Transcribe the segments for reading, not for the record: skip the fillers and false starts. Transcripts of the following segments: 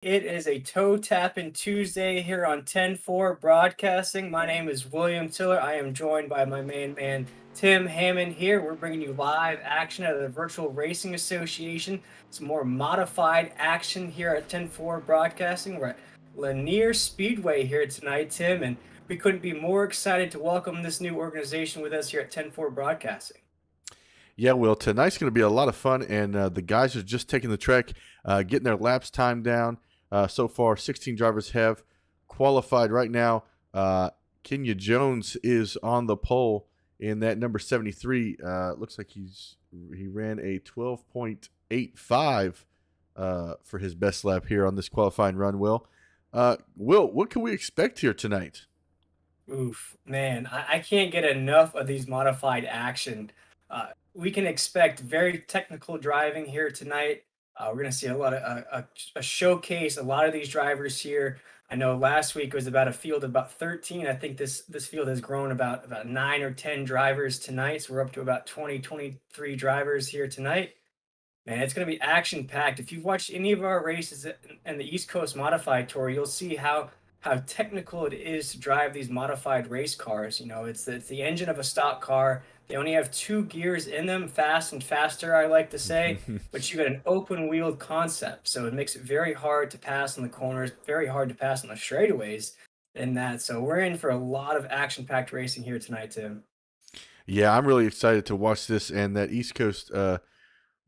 It is a toe tapping Tuesday here on 10-4 Broadcasting. My name is William Tiller. I am joined by my main man, Tim Hammond here. We're bringing you live action out of the Virtual Racing Association. Some more modified action here at 10-4 Broadcasting. We're at Lanier Speedway here tonight, Tim, and we couldn't be more excited to welcome this new organization with us here at 10-4 Broadcasting. Yeah, Will, tonight's going to be a lot of fun, and the guys are just taking the track, getting their laps time down. So far, 16 drivers have qualified right now. Kenya Jones is on the pole in that number 73. Looks like he ran a 12.85 for his best lap here on this qualifying run, Will. Will, what can we expect here tonight? Oof, man, I can't get enough of these modified action. We can expect very technical driving here tonight. We're going to see a lot of a showcase. A lot of these drivers here. I know last week was about a field of about 13. I think this field has grown about 9 or 10 drivers tonight. So we're up to about 23 drivers here tonight. Man, it's going to be action packed. If you've watched any of our races in the East Coast Modified Tour, you'll see how technical it is to drive these modified race cars. You know, it's the engine of a stock car. They only have 2 gears in them, fast and faster, I like to say, but you got an open wheeled concept. So it makes it very hard to pass in the corners, very hard to pass on the straightaways in that. So we're in for a lot of action packed racing here tonight, Tim. Yeah, I'm really excited to watch this, and that East Coast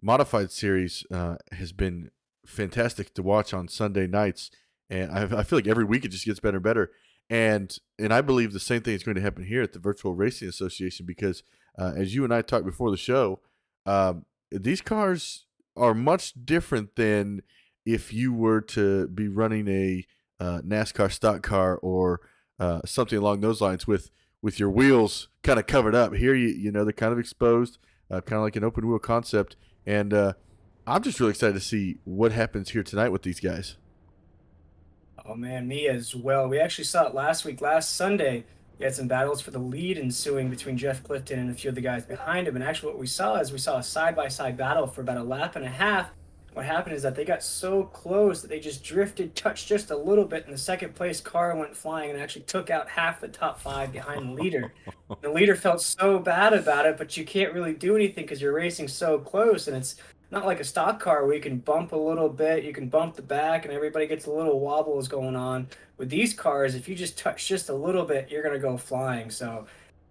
Modified series has been fantastic to watch on Sunday nights. And I feel like every week it just gets better and better. And I believe the same thing is going to happen here at the Virtual Racing Association because, as you and I talked before the show, these cars are much different than if you were to be running a NASCAR stock car or something along those lines with your wheels kind of covered up. Here, you know, they're kind of exposed, kind of like an open wheel concept. And I'm just really excited to see what happens here tonight with these guys. Oh man, me as well. We actually saw it last week, last Sunday. We had some battles for the lead ensuing between Jeff Clifton and a few of the guys behind him. And actually, what we saw is we saw a side-by-side battle for about a lap and a half. What happened is that they got so close that they just drifted, touched just a little bit, and the second place car went flying and actually took out half the top five behind the leader. The leader felt so bad about it, but you can't really do anything because you're racing so close, and it's not like a stock car where you can bump a little bit, you can bump the back, and everybody gets a little wobbles going on. With these cars, if you just touch just a little bit, you're going to go flying. So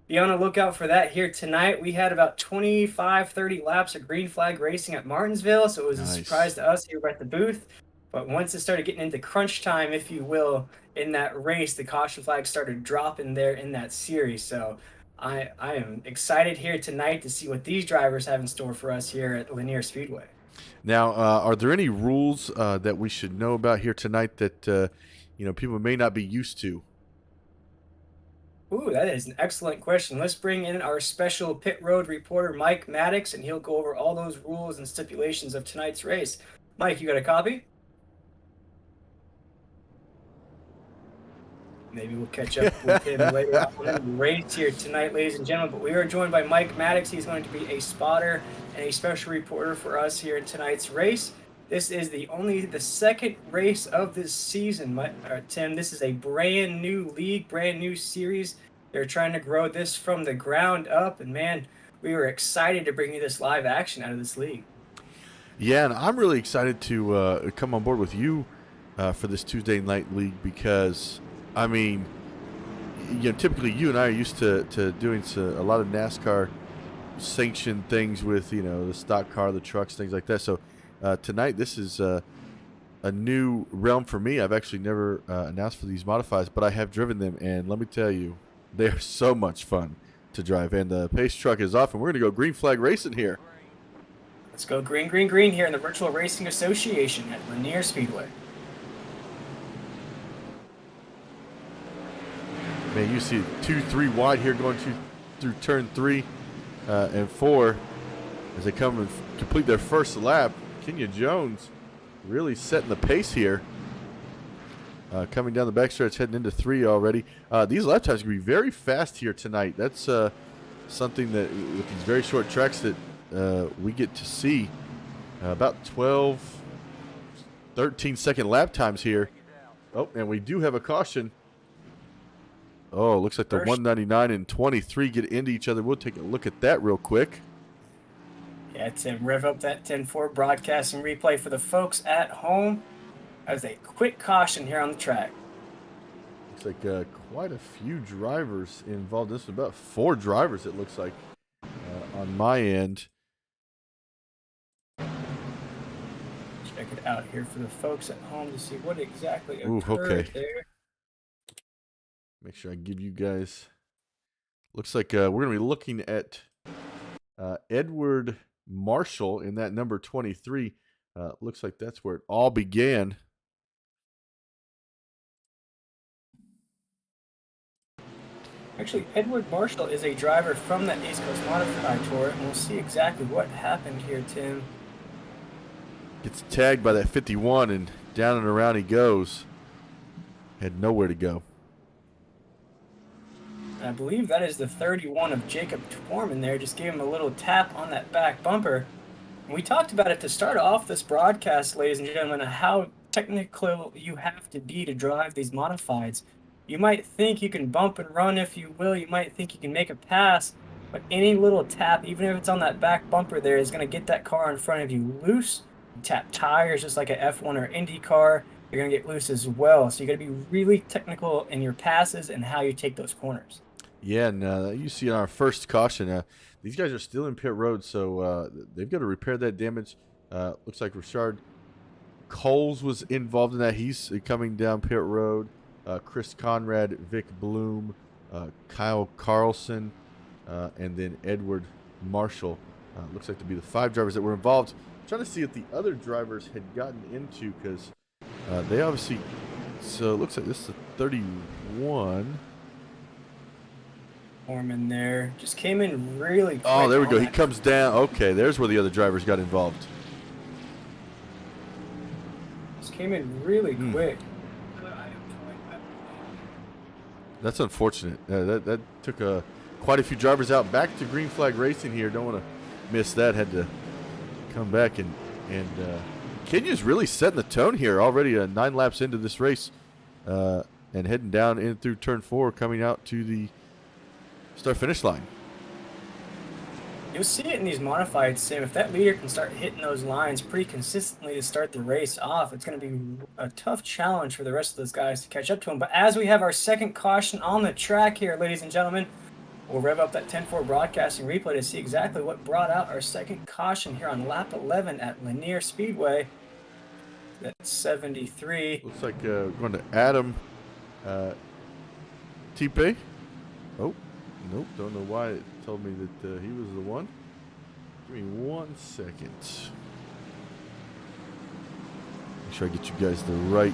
be on the lookout for that here tonight. We had about 25, 30 laps of green flag racing at Martinsville, so it was a surprise to us here at the booth. But once it started getting into crunch time, if you will, in that race, the caution flags started dropping there in that series. So I am excited here tonight to see what these drivers have in store for us here at Lanier Speedway. Now, are there any rules that we should know about here tonight that people may not be used to? Ooh, that is an excellent question. Let's bring in our special pit road reporter, Mike Maddox, and he'll go over all those rules and stipulations of tonight's race. Mike, you got a copy? Maybe we'll catch up with him later on in the race here tonight, ladies and gentlemen. But we are joined by Mike Maddox. He's going to be a spotter and a special reporter for us here in tonight's race. This is the second race of this season, Tim. This is a brand new league, brand new series. They're trying to grow this from the ground up, and man, we were excited to bring you this live action out of this league. Yeah, and I'm really excited to come on board with you for this Tuesday night league because, I mean, typically you and I are used to doing a lot of NASCAR sanctioned things with, the stock car, the trucks, things like that. So tonight, this is a new realm for me. I've actually never announced for these modifieds, but I have driven them, and let me tell you, they are so much fun to drive. And the pace truck is off, and we're going to go green flag racing here. Let's go green, green, green here in the Virtual Racing Association at Lanier Speedway. Man, you see 2-3 wide here going through turn 3 and 4 as they come and complete their first lap. Kenya Jones really setting the pace here. Coming down the backstretch, heading into 3 already. These lap times can be very fast here tonight. That's something that with these very short tracks that we get to see. About 12, 13-second lap times here. Oh, and we do have a caution. Oh, looks like the First. 199 and 23 get into each other. We'll take a look at that real quick. Yeah, Tim, rev up that 10-4 broadcasting replay for the folks at home. As a quick caution here on the track. Looks like quite a few drivers involved. This is about 4 drivers, it looks like, on my end. Check it out here for the folks at home to see what exactly occurred there. Make sure I give you guys. Looks like we're going to be looking at Edward Marshall in that number 23. Looks like that's where it all began. Actually, Edward Marshall is a driver from that East Coast Modified Tour, and we'll see exactly what happened here, Tim. Gets tagged by that 51, and down and around he goes. Had nowhere to go. I believe that is the 31 of Jacob Torman there. Just gave him a little tap on that back bumper. And we talked about it to start off this broadcast, ladies and gentlemen, how technical you have to be to drive these modifieds. You might think you can bump and run, if you will. You might think you can make a pass. But any little tap, even if it's on that back bumper there, is going to get that car in front of you loose. You tap tires just like a F1 or Indy car. You're going to get loose as well. So you got to be really technical in your passes and how you take those corners. Yeah, and you see on our first caution, these guys are still in pit road, so they've got to repair that damage. Looks like Richard Coles was involved in that. He's coming down pit road. Chris Conrad, Vic Bloom, Kyle Carlson, and then Edward Marshall. Looks like to be the 5 drivers that were involved. I'm trying to see if the other drivers had gotten into, because they obviously... So it looks like this is a 31... Foreman there just came in really quick. Oh, there we go. He comes down. Okay, there's where the other drivers got involved. Just came in really quick. That's unfortunate. That took quite a few drivers out. Back to green flag racing here. Don't want to miss that. Had to come back and Kenya's really setting the tone here. Already 9 laps into this race, and heading down in through turn 4, coming out to the start-finish line. You'll see it in these modified sim. If that leader can start hitting those lines pretty consistently to start the race off, it's going to be a tough challenge for the rest of those guys to catch up to him. But as we have our second caution on the track here, ladies and gentlemen, we'll rev up that 10-4 broadcasting replay to see exactly what brought out our second caution here on lap 11 at Lanier Speedway. That's 73. Looks like going to Adam Tipe. Oh. Nope, don't know why it told me that he was the one. Give me 1 second. Make sure I get you guys the right.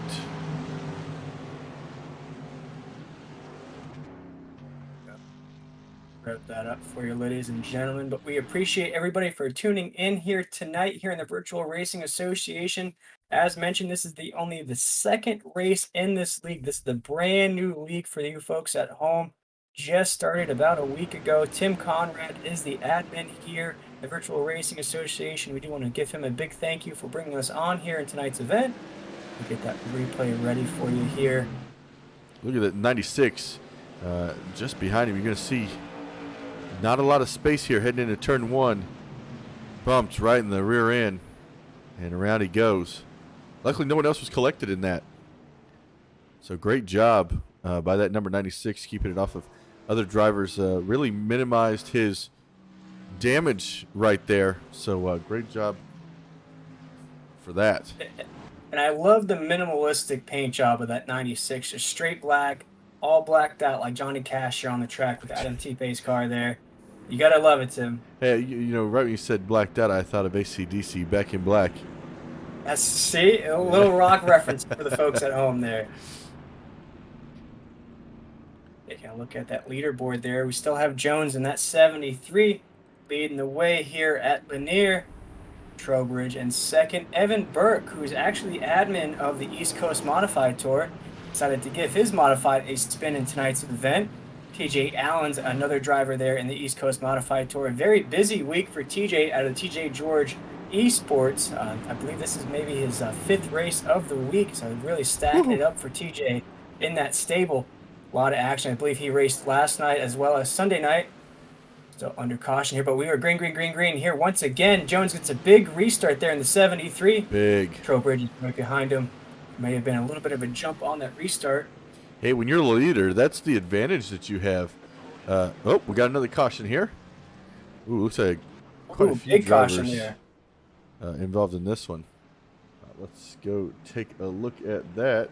Wrap that up for you, ladies and gentlemen. But we appreciate everybody for tuning in here tonight here in the Virtual Racing Association. As mentioned, this is only the second race in this league. This is the brand new league for you folks at home. Just started about a week ago. Tim Conrad is the admin here, the Virtual Racing Association. We do want to give him a big thank you for bringing us on here in tonight's event. We'll get that replay ready for you here. Look at that 96. Just behind him, you're going to see not a lot of space here heading into turn 1. Bumped right in the rear end, and around he goes. Luckily, no one else was collected in that. So great job by that number 96, keeping it off of other drivers. Really minimized his damage right there. So great job for that. And I love the minimalistic paint job of that 96. Just straight black, all blacked out like Johnny Cash here on the track with Adam T-Pace's car there. You got to love it, Tim. Hey, you know, right when you said blacked out, I thought of AC/DC, Back in Black. See, a little rock reference for the folks at home there. Taking a look at that leaderboard there. We still have Jones in that 73 leading the way here at Lanier. Trowbridge in second. Evan Burke, who's actually admin of the East Coast Modified Tour, decided to give his modified a spin in tonight's event. TJ Allen's another driver there in the East Coast Modified Tour. A very busy week for TJ out of TJ George Esports. I believe this is maybe his fifth race of the week, so really stacking it Woo-hoo. up for TJ in that stable. A lot of action. I believe he raced last night as well as Sunday night. Still under caution here, but we were green, green, green, green here once again. Jones gets a big restart there in the 73. Big. Trowbridge is right behind him. May have been a little bit of a jump on that restart. Hey, when you're the leader, that's the advantage that you have. Oh, we got another caution here. Ooh, looks like quite a few Big caution drivers there. involved in this one. Let's go take a look at that.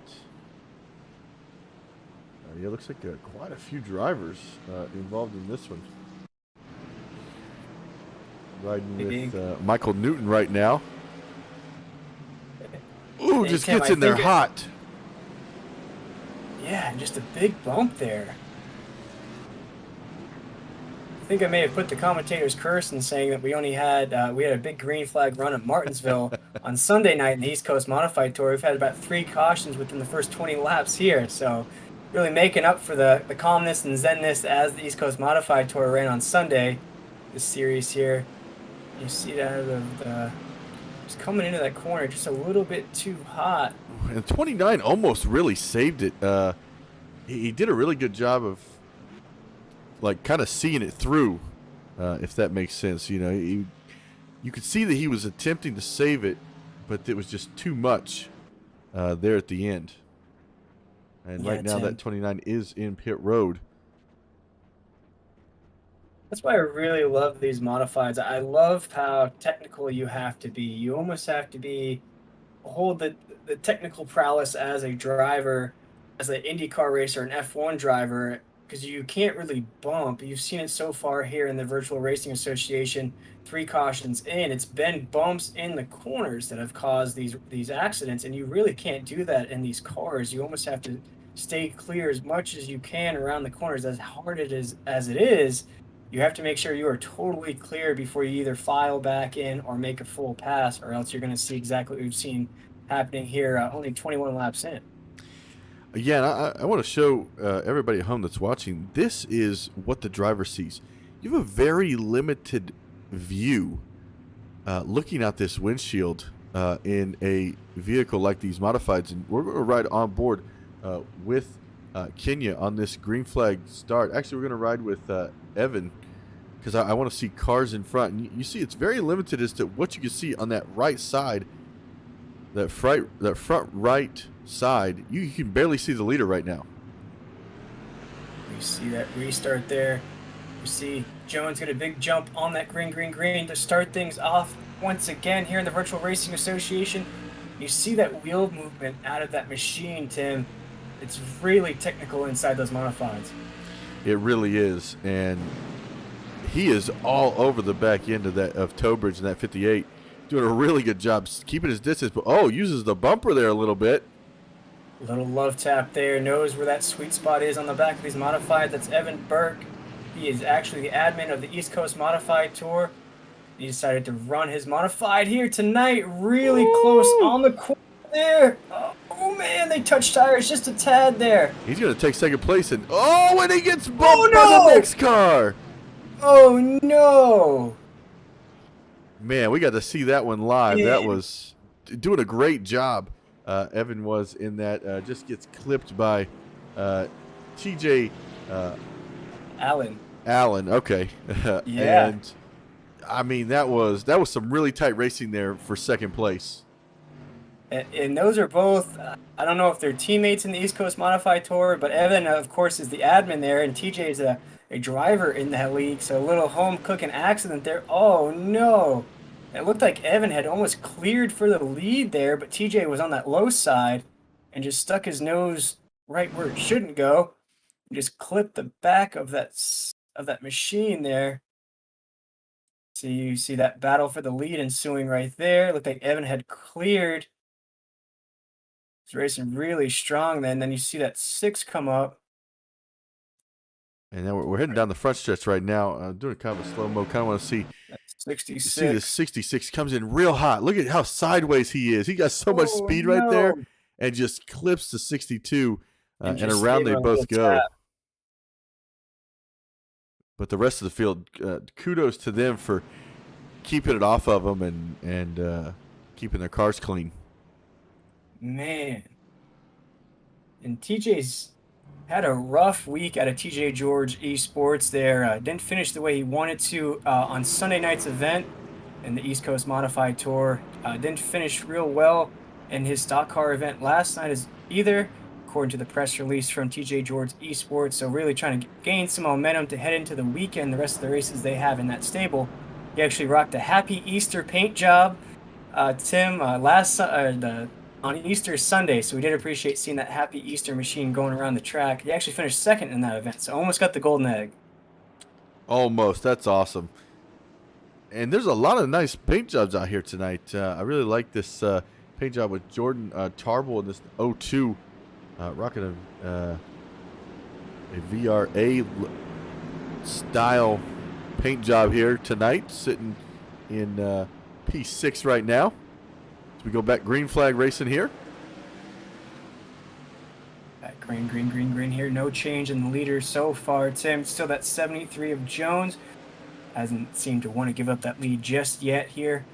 Yeah, looks like quite a few drivers involved in this one. Riding with Michael Newton right now. Ooh, Hey, just Tim, gets I in there think hot. Yeah, just a big bump there. I think I may have put the commentator's curse in saying that we had a big green flag run at Martinsville on Sunday night in the East Coast Modified Tour. We've had about 3 cautions within the first 20 laps here, so really making up for the calmness and zenness as the East Coast Modified Tour ran on Sunday. This series here, you see that just coming into that corner just a little bit too hot. And 29 almost really saved it. He did a really good job of like kind of seeing it through, if that makes sense. You know, you could see that he was attempting to save it, but it was just too much there at the end. And Yeah, right now, Tim. that 29 is in pit road. That's why I really love these modifieds. I love how technical you have to be. You almost have to hold the technical prowess as a driver, as an IndyCar racer, an F1 driver, because you can't really bump. You've seen it so far here in the Virtual Racing Association. 3 cautions in, it's been bumps in the corners that have caused these accidents, and you really can't do that in these cars. You almost have to stay clear as much as you can around the corners. As hard as it is, you have to make sure you are totally clear before you either file back in or make a full pass, or else you're going to see exactly what we've seen happening here only 21 laps in. Yeah, and I want to show everybody at home that's watching, this is what the driver sees. You have a very limited view looking out this windshield in a vehicle like these modifieds. And we're going to ride on board with Kenya on this green flag start. Actually, we're going to ride with Evan because I want to see cars in front. And you see it's very limited as to what you can see on that right side, that front right side. You can barely see the leader right now. You see that restart there. You see Jones get a big jump on that green to start things off once again here in the Virtual Racing Association. You see that wheel movement out of that machine, Tim. It's really technical inside those modifieds. It really is, and he is all over the back end of Trowbridge in that 58, doing a really good job keeping his distance. But uses the bumper there a little bit. Little love tap there, knows where that sweet spot is on the back of these modified. That's Evan Burke. He is actually the admin of the East Coast Modified Tour. He decided to run his modified here tonight, really close on the corner there. Oh man, they touched tires just a tad there. He's going to take second place, and and he gets bumped by the next car. Oh no. Man, we got to see that one live. Yeah. That was doing a great job. Evan was in that. Just gets clipped by TJ Allen. Okay. Yeah. And I mean that was some really tight racing there for second place. And those are both, I don't know if they're teammates in the East Coast Modified Tour, but Evan, of course, is the admin there, and TJ is a driver in that league. So a little home cooking accident there. Oh no. It looked like Evan had almost cleared for the lead there, but TJ was on that low side and just stuck his nose right where it shouldn't go. And just clipped the back of that machine there. So you see that battle for the lead ensuing right there. Looked like Evan had cleared. He's racing really strong then. Then you see that 6 come up. And then we're heading down the front stretch right now. Doing kind of a slow-mo. Kind of want to see. That's 66. See the 66 comes in real hot. Look at how sideways he is. He got so much speed right there and just clips the 62. And around they both go. Tap. But the rest of the field, kudos to them for keeping it off of them and keeping their cars clean. Man. And TJ's had a rough week out of TJ George Esports there. Didn't finish the way he wanted to on Sunday night's event in the East Coast Modified Tour. Didn't finish real well in his stock car event last night either, according to the press release from TJ George Esports. So really trying to gain some momentum to head into the weekend, the rest of the races they have in that stable. He actually rocked a Happy Easter paint job, Tim, on Easter Sunday, so we did appreciate seeing that Happy Easter machine going around the track. He actually finished second in that event, so almost got the golden egg. Almost. That's awesome. And there's a lot of nice paint jobs out here tonight. I really like this paint job with Jordan Tarble in this 02, rocking a VRA style paint job here tonight, sitting in P6 right now. We go back green flag racing here. That green here. No change in the leader so far, Tim. Still that 73 of Jones. Hasn't seemed to want to give up that lead just yet here.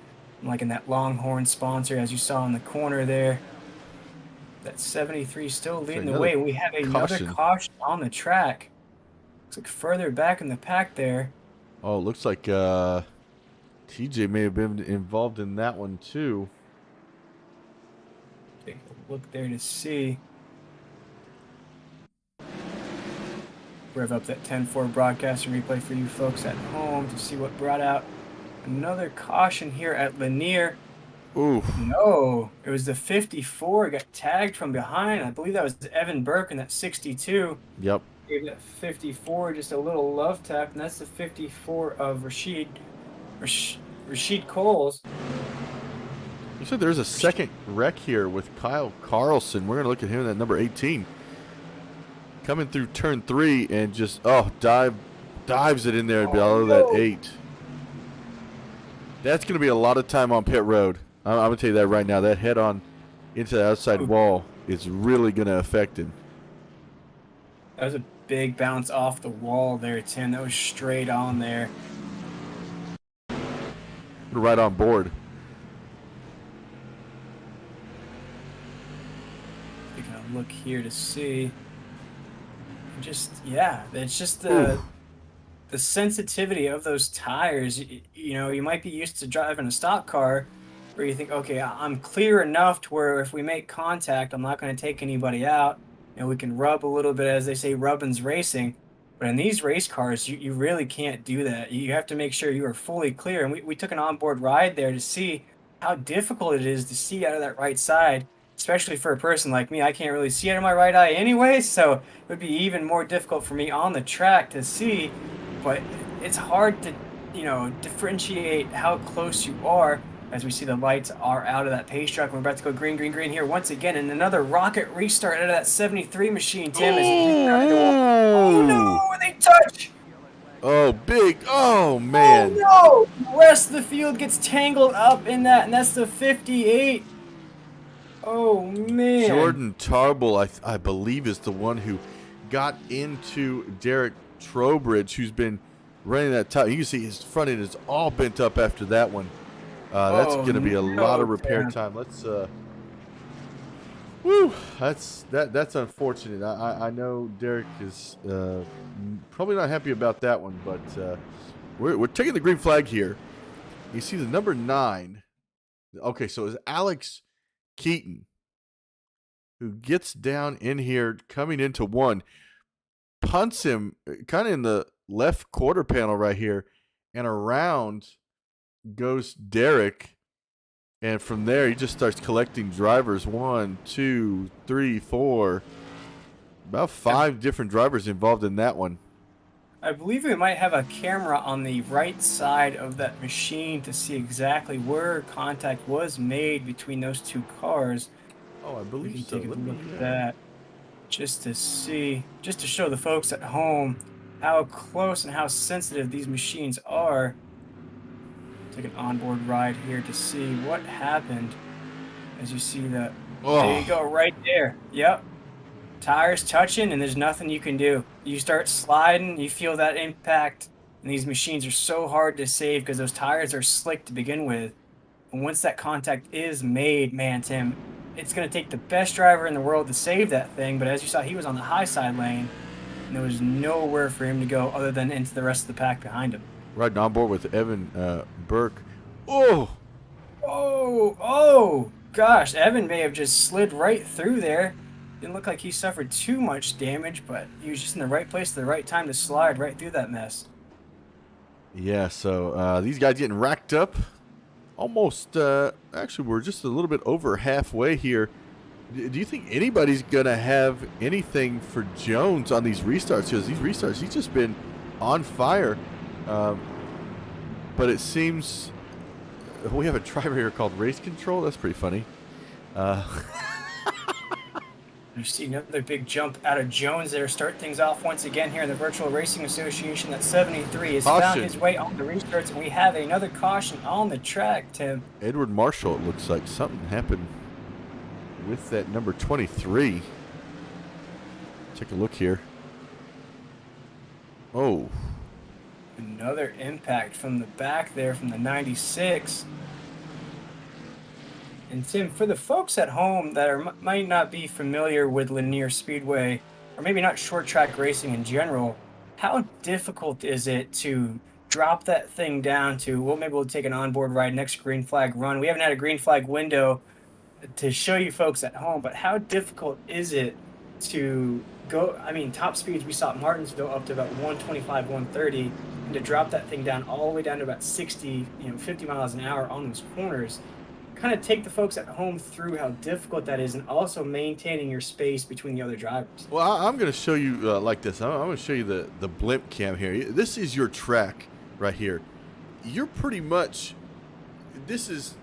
Like in that Longhorn sponsor, as you saw in the corner there. That 73 still leading the way. We have another caution on the track. Looks like further back in the pack there. Oh, it looks like TJ may have been involved in that one too. Take a look there to see. Rev up that 10-4 broadcast and replay for you folks at home to see what brought out another caution here at Lanier. Ooh. No, it was the 54. Got tagged from behind. I believe that was Evan Burke in that 62. Yep. Gave that 54 just a little love tap, and that's the 54 of Rashid Coles. You said there's a second wreck here with Kyle Carlson. We're going to look at him at number 18. Coming through turn 3 and just, dives it in there below that 8. That's going to be a lot of time on pit road. I'm going to tell you that right now. That head on into the outside wall is really going to affect him. That was a big bounce off the wall there, Tim. That was straight on there. Right on board. Taking a look here to see. It's just the sensitivity of those tires. You know, you might be used to driving a stock car where you think, okay, I'm clear enough to where if we make contact, I'm not going to take anybody out. And we can rub a little bit, as they say, rubbin's racing. But in these race cars, you really can't do that. You have to make sure you are fully clear. And we took an onboard ride there to see how difficult it is to see out of that right side, especially for a person like me. I can't really see out of my right eye anyway, so it would be even more difficult for me on the track to see. But it's hard to, differentiate how close you are as we see the lights are out of that pace truck. We're about to go green here once again, and another rocket restart out of that 73 machine, Tim. Oh no, they touch! Oh, big. Oh, man. Oh no! The rest of the field gets tangled up in that, and that's the 58. Oh, man. Jordan Tarble, I believe, is the one who got into Derek Trowbridge, who's been running that top. You can see his front end is all bent up after that one. That's going to be a lot of repair time. Let's that's unfortunate. I know Derek is probably not happy about that one, but we're taking the green flag here. You see the number 9. Okay, so it's Alex Keaton who gets down in here coming into 1, punts him kind of in the left quarter panel right here, and around goes Derek, and from there he just starts collecting drivers. 1, 2, 3, 4, about 5 different drivers involved in that one. I believe we might have a camera on the right side of that machine to see exactly where contact was made between those two cars. Oh, I believe so. Take a look at that just to see, just to show the folks at home how close and how sensitive these machines are. Take an onboard ride here to see what happened. As you see that, There you go, right there. Yep. Tires touching, and there's nothing you can do. You start sliding, you feel that impact And these machines are so hard to save because those tires are slick to begin with. And once that contact is made, man, Tim, it's going to take the best driver in the world to save that thing. But as you saw, he was on the high side lane, and there was nowhere for him to go other than into the rest of the pack behind him. Riding on board with Evan Burke. Oh, Oh, gosh. Evan may have just slid right through there. Didn't look like he suffered too much damage, but he was just in the right place at the right time to slide right through that mess. yeah. So these guys getting racked up. Almost, actually, we're just a little bit over halfway here. Do you think anybody's going to have anything for Jones on these restarts? Because these restarts, he's just been on fire. But it seems we have a driver here called Race Control. That's pretty funny. You see another big jump out of Jones there. Start things off once again here in the Virtual Racing Association. That 73 has found his way on the restarts, and we have another caution on the track, Tim. Edward Marshall, it looks like something happened with that number 23. Take a look here. Oh. Another impact from the back there from the 96. And Tim, for the folks at home that might not be familiar with Lanier Speedway, or maybe not short track racing in general, how difficult is it to drop that thing down to, well, maybe we'll take an onboard ride next green flag run. We haven't had a green flag window to show you folks at home, but how difficult is it to go? I mean, top speeds we saw at Martinsville up to about 125, 130, and to drop that thing down all the way down to about 60, 50 miles an hour on those corners. Kind of take the folks at home through how difficult that is, and also maintaining your space between the other drivers. Well, I'm going to show you like this. I'm going to show you the Blimp Cam here. This is your track right here. You're pretty much, this is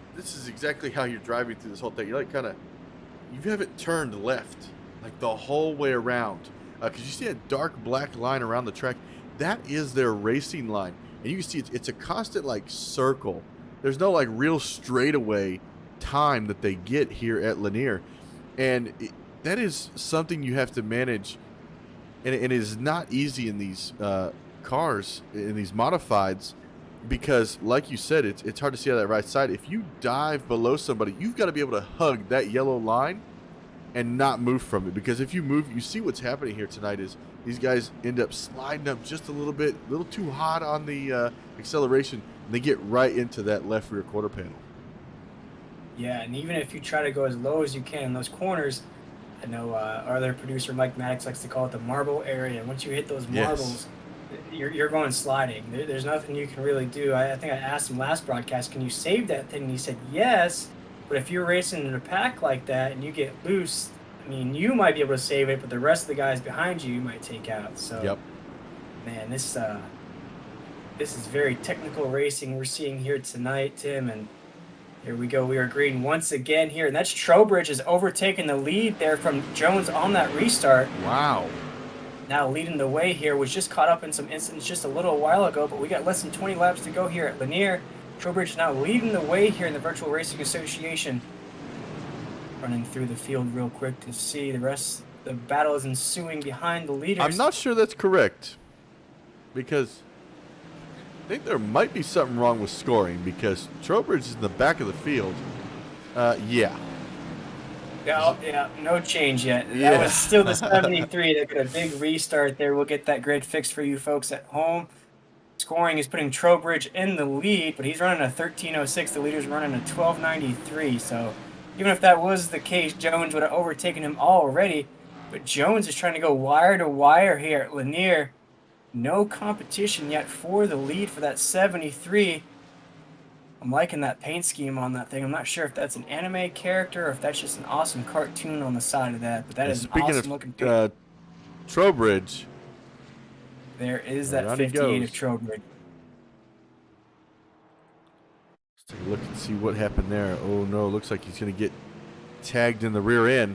exactly how you're driving through this whole thing. You're like you haven't turned left like the whole way around, because you see a dark black line around the track. That is their racing line, and you can see it's a constant like circle. There's no like real straightaway time that they get here at Lanier, and that is something you have to manage, and it is not easy in these cars, in these modifieds, because like you said, it's hard to see on that right side. If you dive below somebody, you've got to be able to hug that yellow line and not move from it, because if you move, you see what's happening here tonight is these guys end up sliding up just a little too hot on the acceleration, and they get right into that left rear quarter panel. Yeah, and even if you try to go as low as you can in those corners, I know our other producer Mike Maddox likes to call it the marble area. Once you hit those marbles, you're going sliding. There's nothing you can really do. I think I asked him last broadcast, can you save that thing? And he said yes, but if you're racing in a pack like that and you get loose, I mean, you might be able to save it, but the rest of the guys behind you might take out. So, yep. Man, this is very technical racing we're seeing here tonight, Tim, and here we go. We are green once again here, and that's Trowbridge has overtaken the lead there from Jones on that restart. Wow. Now leading the way here, was just caught up in some incidents just a little while ago, but we got less than 20 laps to go here at Lanier. Trowbridge is now leading the way here in the Virtual Racing Association. Running through the field real quick to see the rest. The battle is ensuing behind the leaders. I'm not sure that's correct, because I think there might be something wrong with scoring, because Trowbridge is in the back of the field. Yeah, no change yet. That was still the 73. They got a big restart there. We'll get that grid fixed for you folks at home. Scoring is putting Trowbridge in the lead, but he's running a 13:06. The leader's running a 12:93. So even if that was the case, Jones would have overtaken him already. But Jones is trying to go wire to wire here at Lanier. No competition yet for the lead for that 73. I'm liking that paint scheme on that thing. I'm not sure if that's an anime character or if that's just an awesome cartoon on the side of that. But that is an awesome looking paint. Trowbridge. There is that 58 of Trowbridge. Let's take a look and see what happened there. Oh no, looks like he's going to get tagged in the rear end.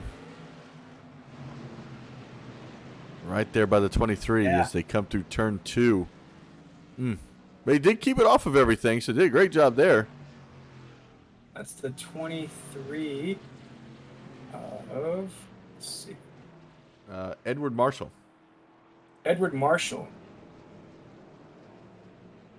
Right there by the 23 as they come through turn 2. But he did keep it off of everything, so did a great job there. That's the 23 of, let's see. Edward Marshall. Edward Marshall.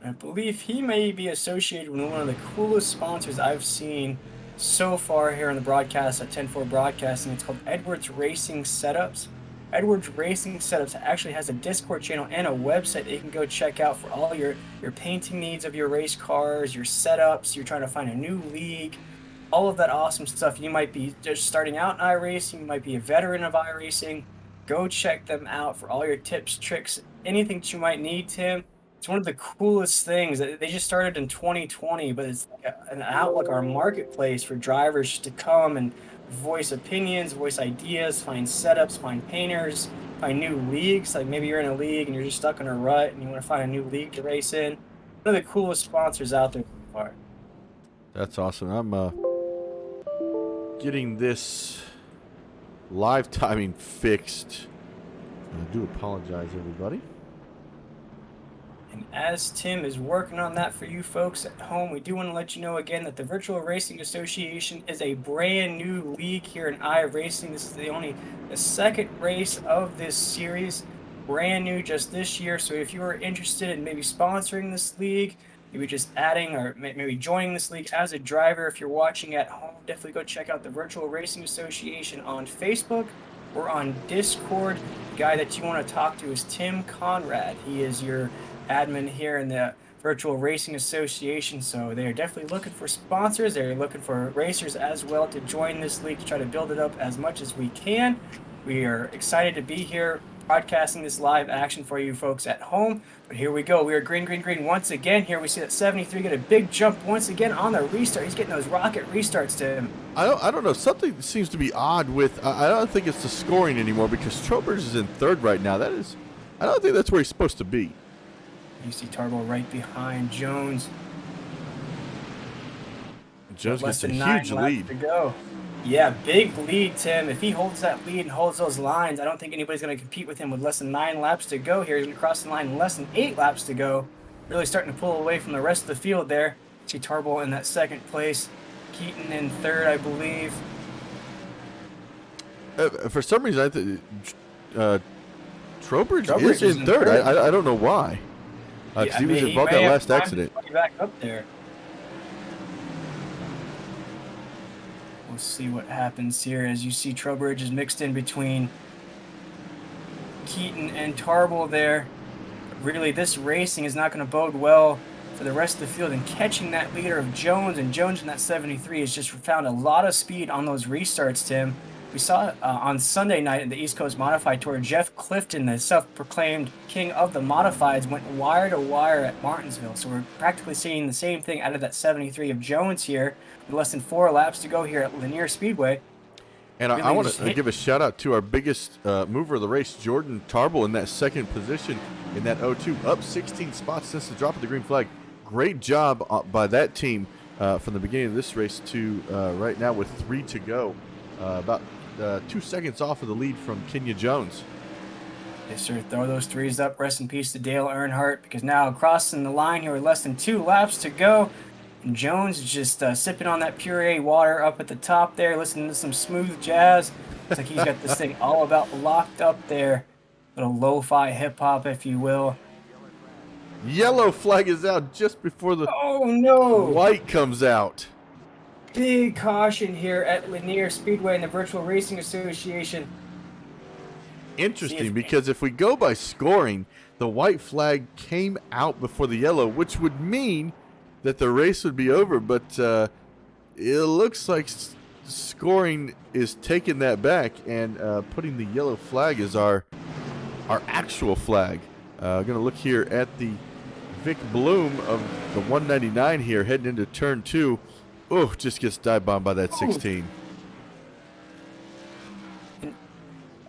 I believe he may be associated with one of the coolest sponsors I've seen so far here on the broadcast at 10-4 Broadcasting. It's called Edwards Racing Setups. Edwards Racing Setups actually has a Discord channel and a website that you can go check out for all your painting needs of your race cars, your setups, you're trying to find a new league, all of that awesome stuff. You might be just starting out in iRacing, you might be a veteran of iRacing. Go check them out for all your tips, tricks, anything that you might need, Tim. It's one of the coolest things. They just started in 2020, but it's like an outlook, our marketplace for drivers to come and voice opinions, voice ideas, find setups, find painters, find new leagues. Like maybe you're in a league and you're just stuck in a rut and you want to find a new league to race in. One of the coolest sponsors out there so far. That's awesome. I'm getting this live timing fixed. I do apologize, everybody. And as Tim is working on that for you folks at home, we do want to let you know again that the Virtual Racing Association is a brand new league here in iRacing. This is the second race of this series, brand new just this year. So if you are interested in maybe sponsoring this league, maybe just adding or maybe joining this league as a driver, if you're watching at home, definitely go check out the Virtual Racing Association on Facebook or on Discord. The guy that you want to talk to is Tim Conrad. He is your admin here in the Virtual Racing Association, so they're definitely looking for sponsors. They're looking for racers as well to join this league to try to build it up as much as we can. We are excited to be here broadcasting this live action for you folks at home. But here we go. We are green once again. Here we see that 73 get a big jump once again on the restart. He's getting those rocket restarts to him. I don't know. Something seems to be odd with. I don't think it's the scoring anymore because Trowbridge is in third right now. I don't think that's where he's supposed to be. You see Turbo right behind Jones. Jones gets a huge lead. To go. Yeah, big lead, Tim. If he holds that lead and holds those lines, I don't think anybody's going to compete with him with less than 9 laps to go here. He's going to cross the line in less than 8 laps to go. Really starting to pull away from the rest of the field there. See Turbo in that second place. Keaton in third, I believe. For some reason, I think Trowbridge is in third. I don't know why. Because he was involved in that last accident. Back up there. We'll see what happens here as you see Trowbridge is mixed in between Keaton and Tarble there. Really, this racing is not going to bode well for the rest of the field, and catching that leader of Jones, and Jones in that 73 has just found a lot of speed on those restarts, Tim. We saw on Sunday night at the East Coast Modified Tour, Jeff Clifton, the self-proclaimed king of the Modifieds, went wire to wire at Martinsville. So we're practically seeing the same thing out of that 73 of Jones here, with less than 4 laps to go here at Lanier Speedway. And really I want to give a shout out to our biggest mover of the race, Jordan Tarble, in that second position in that 0-2, up 16 spots since the drop of the green flag. Great job by that team from the beginning of this race to right now with 3 to go. About 2 seconds off of the lead from Kenya Jones. Yes, sir. Throw those threes up. Rest in peace to Dale Earnhardt, because now crossing the line here with less than 2 laps to go. And Jones is just sipping on that Puree water up at the top there, listening to some smooth jazz. Looks like he's got this thing all about locked up there. Little lo-fi hip-hop, if you will. Yellow flag is out just before the no white comes out. Big caution here at Lanier Speedway and the Virtual Racing Association. Interesting, because if we go by scoring, the white flag came out before the yellow, which would mean that the race would be over, but it looks like scoring is taking that back and putting the yellow flag as our actual flag. Going to look here at the Vic Bloom of the 199 here, heading into turn 2. Oh, just gets dive bombed by that 16.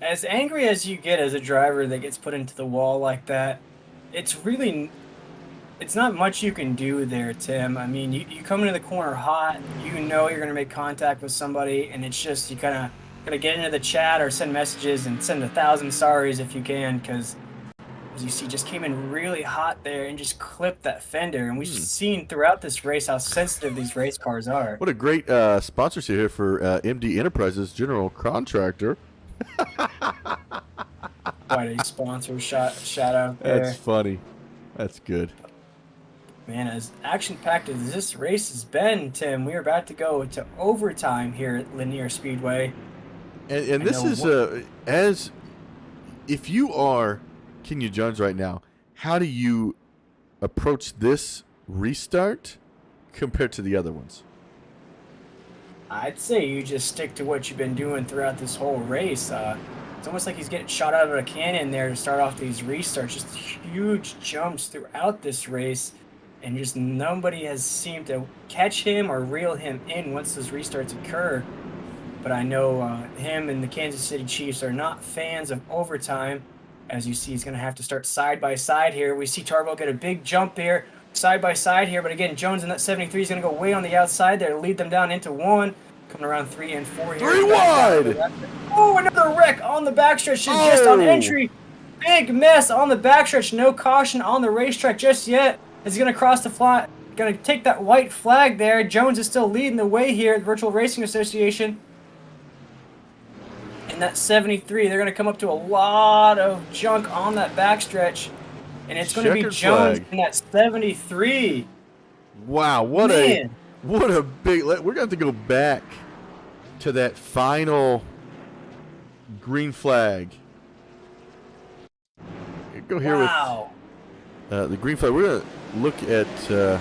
As angry as you get as a driver that gets put into the wall like that, it's not much you can do there, Tim. I mean, you come into the corner hot, you know you're going to make contact with somebody, and it's just you kind of got to get into the chat or send messages and send 1,000 sorries if you can, because as you see, just came in really hot there and just clipped that fender. And we've seen throughout this race how sensitive these race cars are. What a great sponsorship here for MD Enterprises, general contractor. Quite a sponsor shout out there. That's funny. That's good. Man, as action-packed as this race has been, Tim, we are about to go to overtime here at Lanier Speedway. And I this know is what as if you are Kenya Jones right now, how do you approach this restart compared to the other ones? I'd say you just stick to what you've been doing throughout this whole race. It's almost like he's getting shot out of a cannon there to start off these restarts, just huge jumps throughout this race, and just nobody has seemed to catch him or reel him in once those restarts occur. But I know him and the Kansas City Chiefs are not fans of overtime. As you see, he's going to have to start side by side here. We see Tarbo get a big jump here, side by side here. But again, Jones in that 73 is going to go way on the outside there to lead them down into one. Coming around 3 and 4 here. 3 wide! Oh, another wreck on the backstretch, just on Oh! entry. Big mess on the backstretch. No caution on the racetrack just yet. Is he going to cross the flat? Going to take that white flag there. Jones is still leading the way here at the Virtual Racing Association. In that 73, they're going to come up to a lot of junk on that backstretch. And it's going to be Checkered Jones flag. in that 73. Wow, what Man. a big. We're going to have to go back to that final green flag. Go here Wow. with the green flag. We're going to look at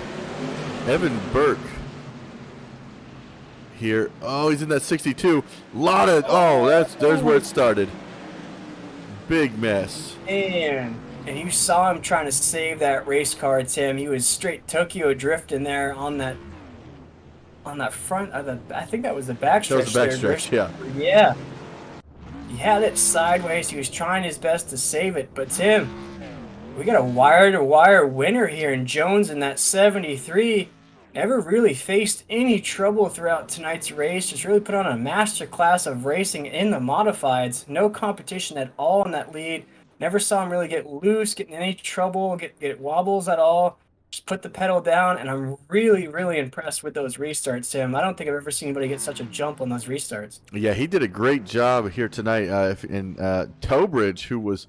Evan Burke here. Oh, he's in that 62. There's where it started. Big mess. And you saw him trying to save that race car, Tim. He was straight Tokyo drifting there on that front of the. I think that was the backstretch. That was the backstretch, yeah. Yeah. He had it sideways. He was trying his best to save it, but Tim, we got a wire-to-wire winner here in Jones in that 73. Never really faced any trouble throughout tonight's race. Just really put on a master class of racing in the modifieds. No competition at all in that lead. Never saw him really get loose, get in any trouble, get wobbles at all. Just put the pedal down, and I'm really, really impressed with those restarts, Tim. I don't think I've ever seen anybody get such a jump on those restarts. Yeah, he did a great job here tonight. And Towbridge, who was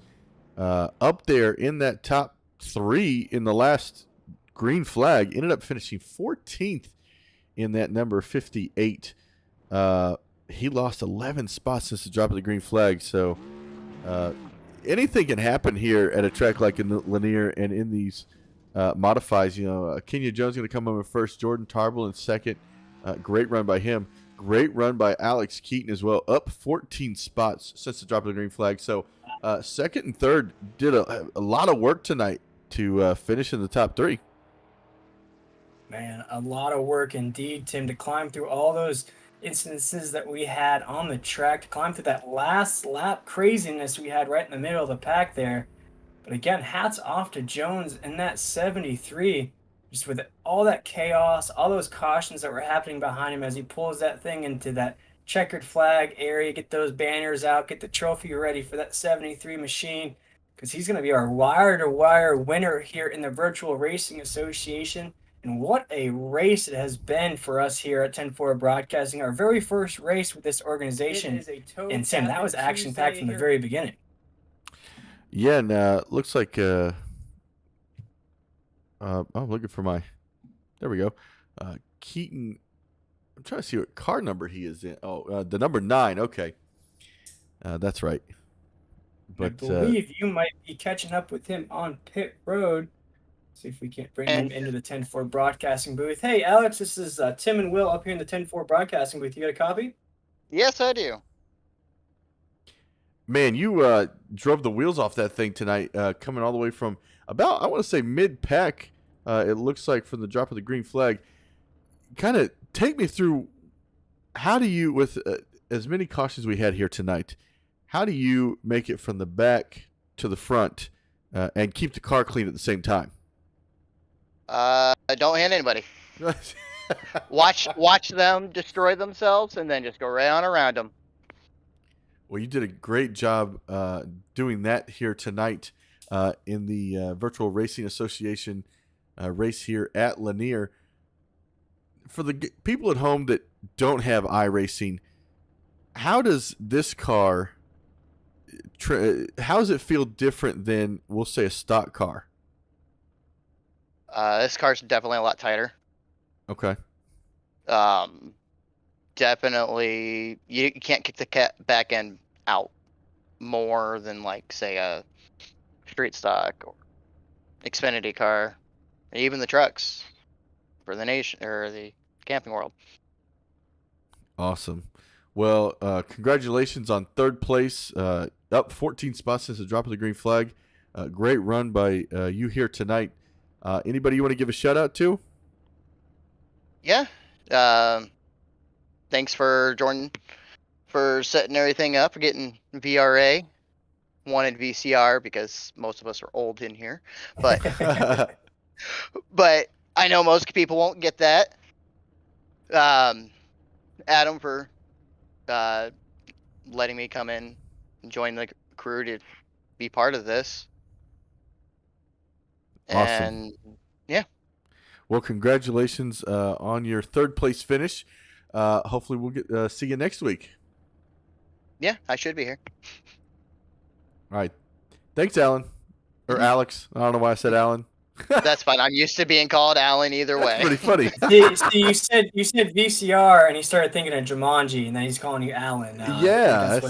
up there in that top 3 in the last green flag, ended up finishing 14th in that number 58. He lost 11 spots since the drop of the green flag. So anything can happen here at a track like in Lanier and in these modifies. Kenya Jones going to come over first, Jordan Tarble in second. Great run by him. Great run by Alex Keaton as well, up 14 spots since the drop of the green flag. So second and third did a lot of work tonight to finish in the top 3. Man, a lot of work indeed, Tim, to climb through all those instances that we had on the track, to climb through that last lap craziness we had right in the middle of the pack there. But again, hats off to Jones in that 73, just with all that chaos, all those cautions that were happening behind him as he pulls that thing into that checkered flag area, get those banners out, get the trophy ready for that 73 machine, because he's going to be our wire-to-wire winner here in the Virtual Racing Association. And what a race it has been for us here at 10-4 Broadcasting. Our very first race with this organization. And Tim, that was action-packed from the very beginning. Yeah, and looks like I'm looking for there we go. Keaton, I'm trying to see what car number he is in. The number 9. Okay. That's right. But I believe you might be catching up with him on pit road. See if we can't bring him into the 10-4 broadcasting booth. Hey, Alex, this is Tim and Will up here in the 10-4 broadcasting booth. You got a copy? Yes, I do. Man, you drove the wheels off that thing tonight, coming all the way from about, I want to say, mid-pack, it looks like, from the drop of the green flag. Kind of take me through, how do you, with as many cautions we had here tonight, how do you make it from the back to the front and keep the car clean at the same time? Don't hit anybody. Watch them destroy themselves, and then just go right on around them. Well, you did a great job doing that here tonight in the Virtual Racing Association race here at Lanier. For the people at home that don't have iRacing, how does this car, how does it feel different than, we'll say, a stock car? This car's definitely a lot tighter. Okay. Definitely, you can't kick the back end out more than like say a street stock or Xfinity car, even the trucks for the nation or the camping world. Awesome. Well, congratulations on third place. Up 14 spots since the drop of the green flag. Great run by you here tonight. Anybody you want to give a shout out to? Yeah. Thanks for Jordan for setting everything up, for getting VRA. Wanted VCR because most of us are old in here, but but I know most people won't get that. Adam for letting me come in and join the crew to be part of this. Awesome. And yeah. Well, congratulations on your third place finish. Hopefully, we'll get see you next week. Yeah, I should be here. All right. Thanks, Alan. Or Alex. I don't know why I said Alan. That's fine. I'm used to being called Alan either way. Pretty funny. See, you said VCR, and he started thinking of Jumanji, and then he's calling you Alan. Yeah,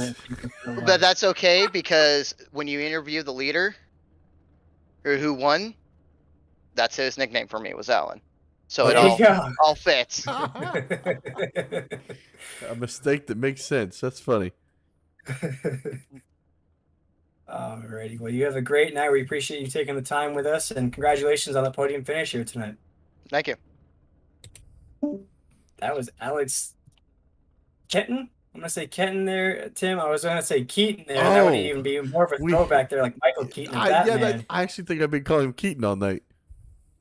But that's okay, because when you interview the leader or who won, that's his nickname for me, was Alan. So it all fits. A mistake that makes sense. That's funny. Alrighty. Well, you have a great night. We appreciate you taking the time with us, and congratulations on the podium finish here tonight. Thank you. That was Alex Kenton. I'm gonna say Kenton there, Tim. I was gonna say Keaton there. That would even be more of a throwback there, like Michael Keaton and Batman. I actually think I've been calling him Keaton all night.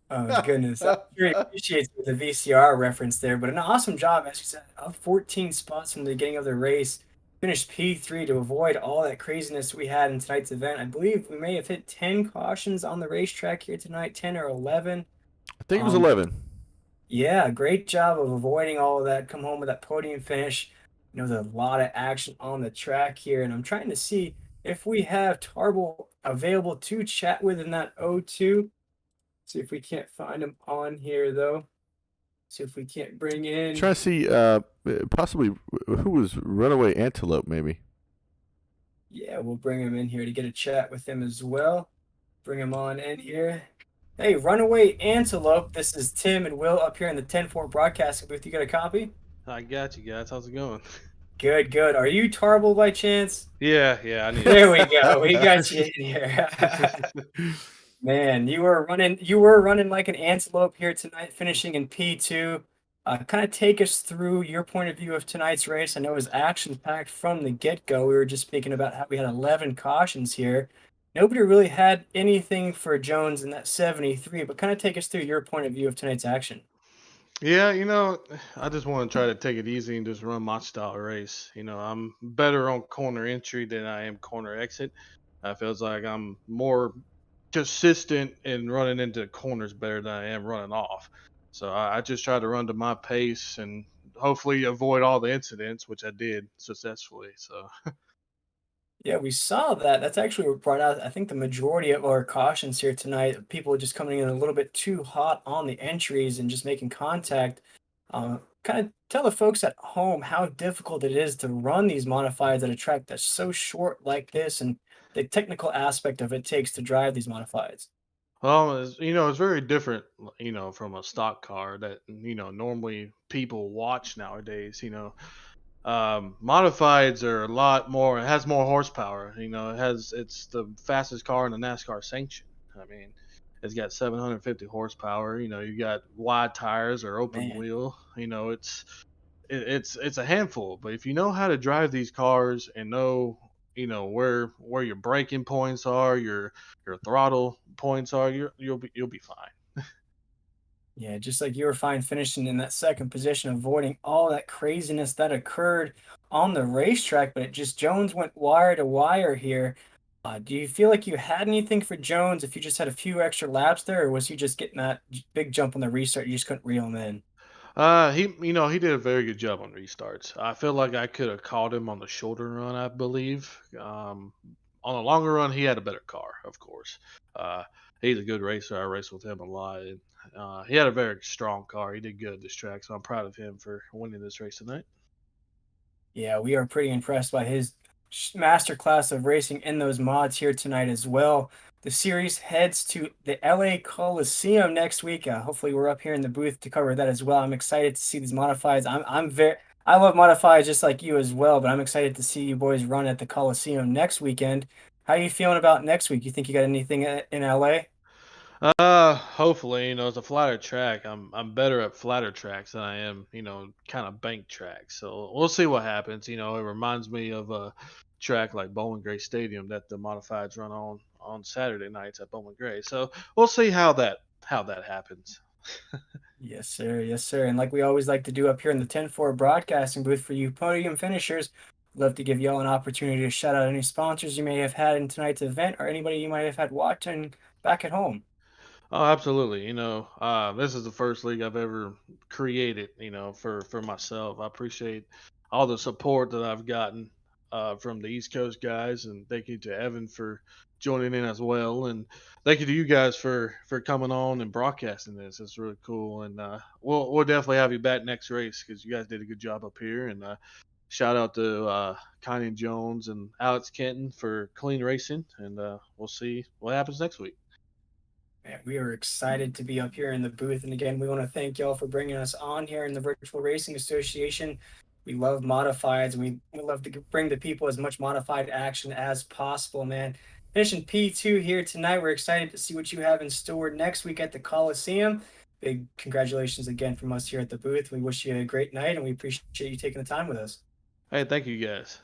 Oh goodness, I really appreciate the VCR reference there, but an awesome job, as you said. Up 14 spots from the beginning of the race, finished P3 to avoid all that craziness we had in tonight's event. I believe we may have hit 10 cautions on the racetrack here tonight, 10 or 11. I think it was 11. Yeah, great job of avoiding all of that. Come home with that podium finish. You know, there's a lot of action on the track here, and I'm trying to see if we have Tarble available to chat with in that O2. See if we can't find him on here, though. See if we can't bring in. Trying to see possibly who was Runaway Antelope, maybe. Yeah, we'll bring him in here to get a chat with him as well. Bring him on in here. Hey, Runaway Antelope. This is Tim and Will up here in the 10-4 broadcasting booth. You got a copy? I got you guys. How's it going? Good, good. Are you Tarble by chance? Yeah. I need There we go. We got you in here. Man, you were running like an antelope here tonight, finishing in P2. Kind of take us through your point of view of tonight's race. I know it was action-packed from the get-go. We were just speaking about how we had 11 cautions here. Nobody really had anything for Jones in that 73, but kind of take us through your point of view of tonight's action. Yeah, I just want to try to take it easy and just run my style race. I'm better on corner entry than I am corner exit. I feels like I'm more consistent in running into corners better than I am running off. So I just try to run to my pace and hopefully avoid all the incidents, which I did successfully. So Yeah, we saw that. That's actually what brought out, I think, the majority of our cautions here tonight. People just coming in a little bit too hot on the entries and just making contact. Kind of tell the folks at home how difficult it is to run these modifieds at a track that's so short like this, and the technical aspect of it takes to drive these modifieds. it's very different, from a stock car that, normally people watch nowadays. Modifieds are a lot more. It has more horsepower. It's the fastest car in the NASCAR sanction. I mean, it's got 750 horsepower. You got wide tires or open wheel. It's a handful. But if you know how to drive these cars and know where your braking points are, your throttle points are, you'll be fine. Yeah, just like you were fine finishing in that second position, avoiding all that craziness that occurred on the racetrack, but Jones went wire to wire here. Do you feel like you had anything for Jones if you just had a few extra laps there, or was he just getting that big jump on the restart? You just couldn't reel him in. He did a very good job on restarts. I feel like I could have caught him on the shorter run, I believe. On the longer run, he had a better car, of course. he's a good racer. I raced with him a lot. And, he had a very strong car. He did good at this track, so I'm proud of him for winning this race tonight. Yeah, we are pretty impressed by his masterclass of racing in those mods here tonight as well. The series heads to the LA Coliseum next week. Hopefully, we're up here in the booth to cover that as well. I'm excited to see these modifieds. I love modifieds just like you as well, but I'm excited to see you boys run at the Coliseum next weekend. How are you feeling about next week? You think you got anything in LA? Hopefully, it's a flatter track. I'm better at flatter tracks than I am, kind of bank tracks. So we'll see what happens. It reminds me of a track like Bowling Gray Stadium that the modifieds run on Saturday nights at Bowling Gray. So we'll see how that happens. Yes, sir. Yes, sir. And like we always like to do up here in the 10-4 broadcasting booth for you podium finishers, love to give y'all an opportunity to shout out any sponsors you may have had in tonight's event or anybody you might have had watching back at home. Oh, absolutely. This is the first league I've ever created, for myself. I appreciate all the support that I've gotten from the East Coast guys, and thank you to Evan for joining in as well, and thank you to you guys for coming on and broadcasting this. It's really cool, and we'll definitely have you back next race because you guys did a good job up here. And shout out to Connie Jones and Alex Kenton for clean racing, and we'll see what happens next week. Man, we are excited to be up here in the booth. And again, we want to thank y'all for bringing us on here in the Virtual Racing Association. We love modifieds, and we love to bring the people as much modified action as possible, man. Finishing P2 here tonight. We're excited to see what you have in store next week at the Coliseum. Big congratulations again from us here at the booth. We wish you a great night, and we appreciate you taking the time with us. Hey, thank you guys.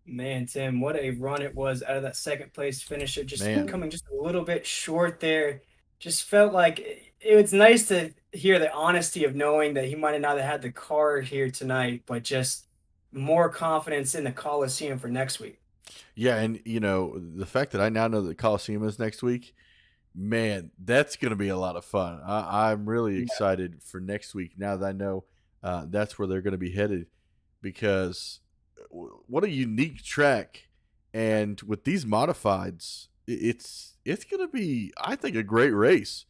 Man, Tim, what a run it was out of that second place finisher. Just Man. coming just a little bit short there. Just felt like it was nice to hear the honesty of knowing that he might have not have had the car here tonight, but just more confidence in the Coliseum for next week. Yeah, and the fact that I now know that Coliseum is next week, man, that's going to be a lot of fun. I'm really excited for next week now that I know that's where they're going to be headed, because what a unique track, and with these modifieds, it's going to be, I think, a great race.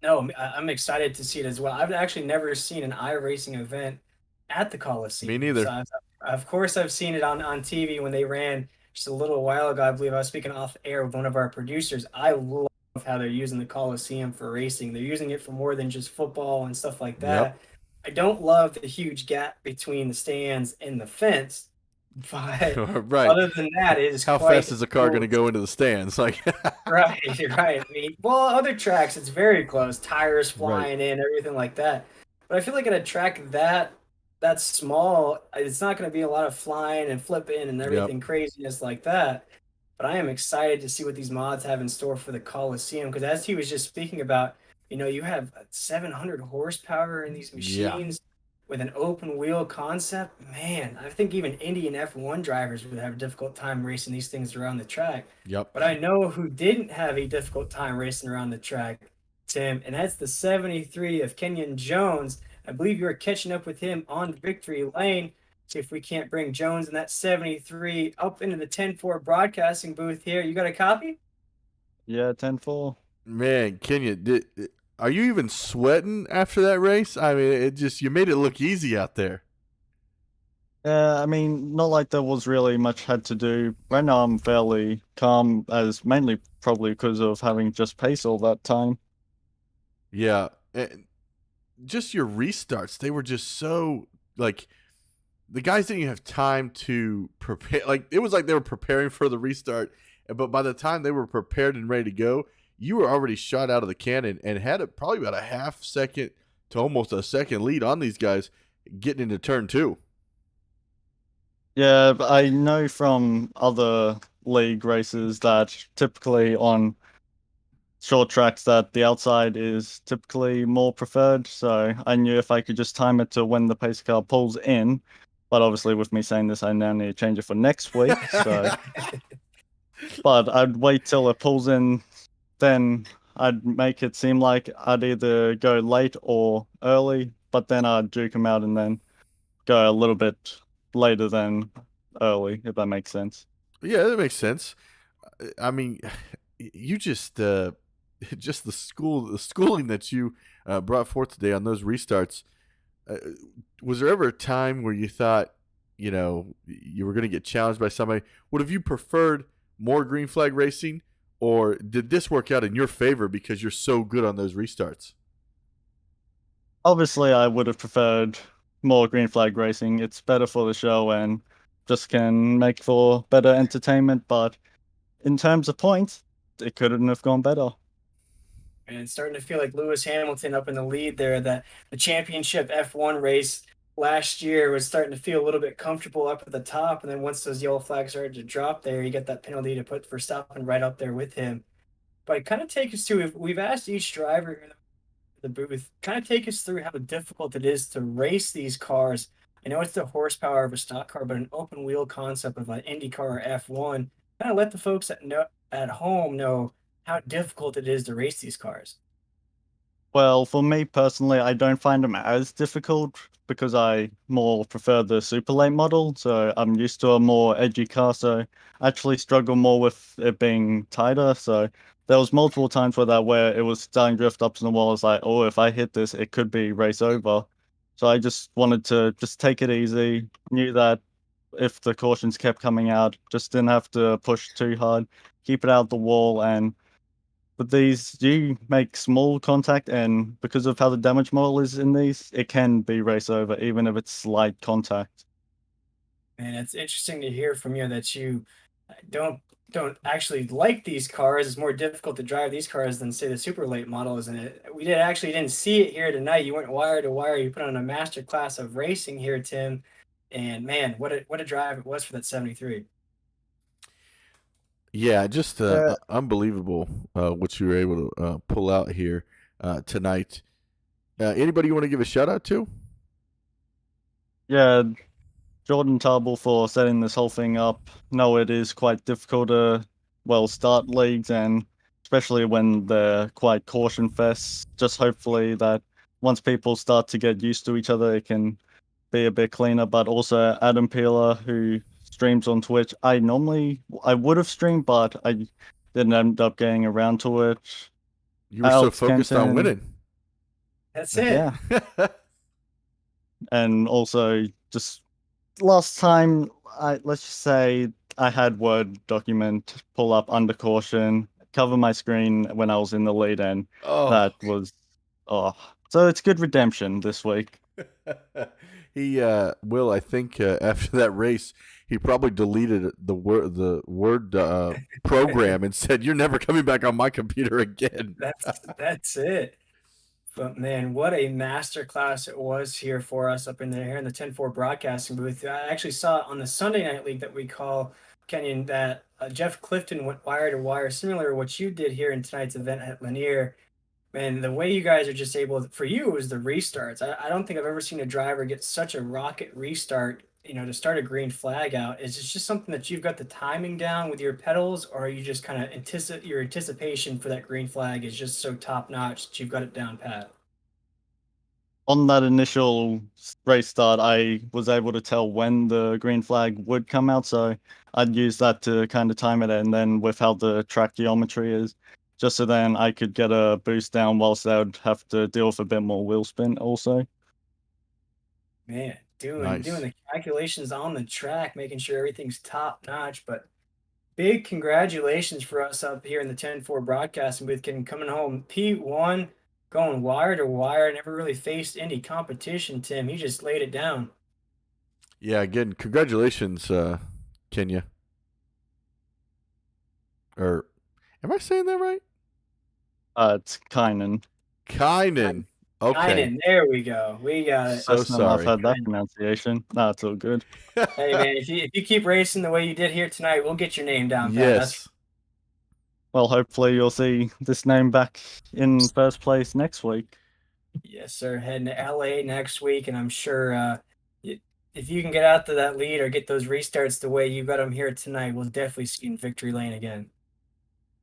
No, I'm excited to see it as well. I've actually never seen an iRacing event at the Coliseum. Me neither. So of course, I've seen it on TV when they ran just a little while ago. I believe I was speaking off air with one of our producers. I love how they're using the Coliseum for racing. They're using it for more than just football and stuff like that. Yep. I don't love the huge gap between the stands and the fence, but Right. other than that, it is How quite fast is a car cool. going to go into the stands? Like, Right, right. I mean, well, other tracks, it's very close. Tires flying in, everything like that. But I feel like at a track that's small, it's not going to be a lot of flying and flipping and everything craziness like that. But I am excited to see what these mods have in store for the Coliseum, because as he was just speaking about, you have 700 horsepower in these machines with an open wheel concept. Man, I think even Indy and F1 drivers would have a difficult time racing these things around the track. Yep. But I know who didn't have a difficult time racing around the track, Tim, and that's the 73 of Kenyon Jones. I believe you were catching up with him on victory lane. See if we can't bring Jones and that 73 up into the 10-4 broadcasting booth here. You got a copy? Yeah, 10-4. Man, Kenya, are you even sweating after that race? I mean, you made it look easy out there. I mean, not like there was really much had to do. Right now I'm fairly calm, as mainly probably because of having just pace all that time. Yeah. And just your restarts, they were just so, like, the guys didn't even have time to prepare. Like, it was like they were preparing for the restart, but by the time they were prepared and ready to go, you were already shot out of the cannon and had probably about a half second to almost a second lead on these guys getting into turn 2. Yeah, but I know from other league races that typically on short tracks that the outside is typically more preferred. So I knew if I could just time it to when the pace car pulls in, but obviously with me saying this, I now need to change it for next week. So, but I'd wait till it pulls in, then I'd make it seem like I'd either go late or early, but then I'd juke them out and then go a little bit later than early, if that makes sense. Yeah, that makes sense. I mean, you just just the schooling that you brought forth today on those restarts. Uh, was there ever a time where you thought, you were going to get challenged by somebody? Would have you preferred more green flag racing, or did this work out in your favor because you're so good on those restarts? Obviously, I would have preferred more green flag racing. It's better for the show and just can make for better entertainment. But in terms of points, it couldn't have gone better. And it's starting to feel like Lewis Hamilton up in the lead there. That the championship F1 race last year was starting to feel a little bit comfortable up at the top, and then once those yellow flags started to drop there, you get that penalty to put Verstappen right up there with him. But kind of take us to, we've asked each driver in the booth, kind of take us through how difficult it is to race these cars. I know it's the horsepower of a stock car, but an open wheel concept of an IndyCar or F1. Kind of let the folks at home know how difficult it is to race these cars. Well, for me personally, I don't find them as difficult because I more prefer the super late model. So I'm used to a more edgy car. So I actually struggle more with it being tighter. So there was multiple times where it was starting to drift up to the wall. I was like, oh, if I hit this, it could be race over. So I just wanted to just take it easy. Knew that if the cautions kept coming out, just didn't have to push too hard, keep it out the wall. And with these, you make small contact, and because of how the damage model is in these, it can be race over, even if it's slight contact. And it's interesting to hear from you that you don't don't actually like these cars. It's more difficult to drive these cars than say the super late models. And we didn't see it here tonight. You went wire to wire. You put on a master class of racing here, Tim. And man, what a drive it was for that 73. Yeah, just Yeah, unbelievable what you were able to pull out here tonight. Anybody you want to give a shout out to? yeah, Jordan Tarbell for setting this whole thing up. No, it is quite difficult to, well, start leagues, and especially when they're quite caution fests. Just hopefully that once people start to get used to each other, it can be a bit cleaner. But also Adam Peeler, who streams on Twitch. I would have streamed, but I didn't end up getting around to it. You were so Alex focused on Kenton, winning. That's it. yeah, and also just last time, let's just say I had Word document pull up under caution, cover my screen when I was in the lead, and Oh, that was so it's good redemption this week. he will. I think after that race, he probably deleted the word program and said, "You're never coming back on my computer again." That's it. But man, what a masterclass it was here for us up in there here in the 10-4 broadcasting booth. I actually saw on the Sunday night league that we call Kenyon that Jeff Clifton went wire to wire, similar to what you did here in tonight's event at Lanier. Man, the way you guys are just able for you was the restarts. I don't think I've ever seen a driver get such a rocket restart, to start a green flag out. Is it just something that you've got the timing down with your pedals, or are you just kind of your anticipation for that green flag is just so top notch that you've got it down pat? On that initial race start, I was able to tell when the green flag would come out, so I'd use that to kind of time it, and then with how the track geometry is, just so then I could get a boost down whilst I would have to deal with a bit more wheel spin also. Man, doing Nice. the calculations on the track, making sure everything's top notch. But big congratulations for us up here in the 10-4 broadcasting booth, getting coming home P1, going wire to wire. Never really faced any competition, Tim. You just laid it down. Yeah. Again, congratulations, Kenya. Or am I saying that right? It's Kynan. Kynan. Okay. Kynan, there we go. We got it. So First time I've sorry. had that pronunciation. No, it's all good. Hey man, if you keep racing the way you did here tonight, we'll get your name down, Pat. Yes. Well, hopefully you'll see this name back in first place next week. Yes, sir. Heading to LA next week, and I'm sure if you can get out to that lead or get those restarts the way you got them here tonight, we'll definitely see you in victory lane again.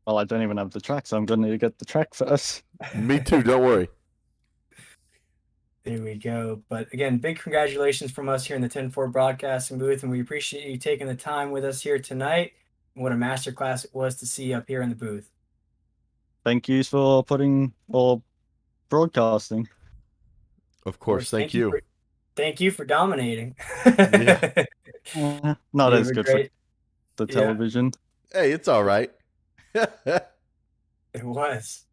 Well, I don't even have the track, so I'm going to need to get the track first. Me too. Don't worry. There we go. But again, big congratulations from us here in the 10-4 broadcasting booth, and we appreciate you taking the time with us here tonight. what a masterclass it was to see up here in the booth. Thank you for broadcasting. Of course, thank you. Thank you for dominating. Yeah. Not You as have a good for great. the Yeah. television. Hey, it's all right. It was.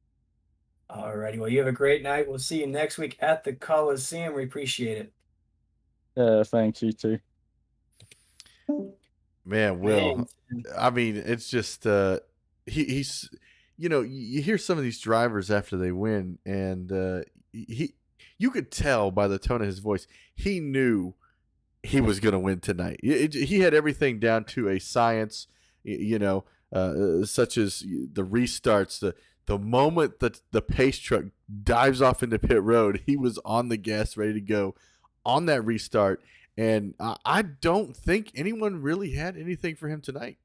Alrighty. Well, you have a great night. We'll see you next week at the Coliseum. We appreciate it. Yeah, thanks, you too. Man, Will. Man, I mean, it's just he's you hear some of these drivers after they win, and you could tell by the tone of his voice he knew he was going to win tonight. He had everything down to a science, such as the restarts, the moment that the pace truck dives off into pit road, he was on the gas, ready to go on that restart. And I don't think anyone really had anything for him tonight.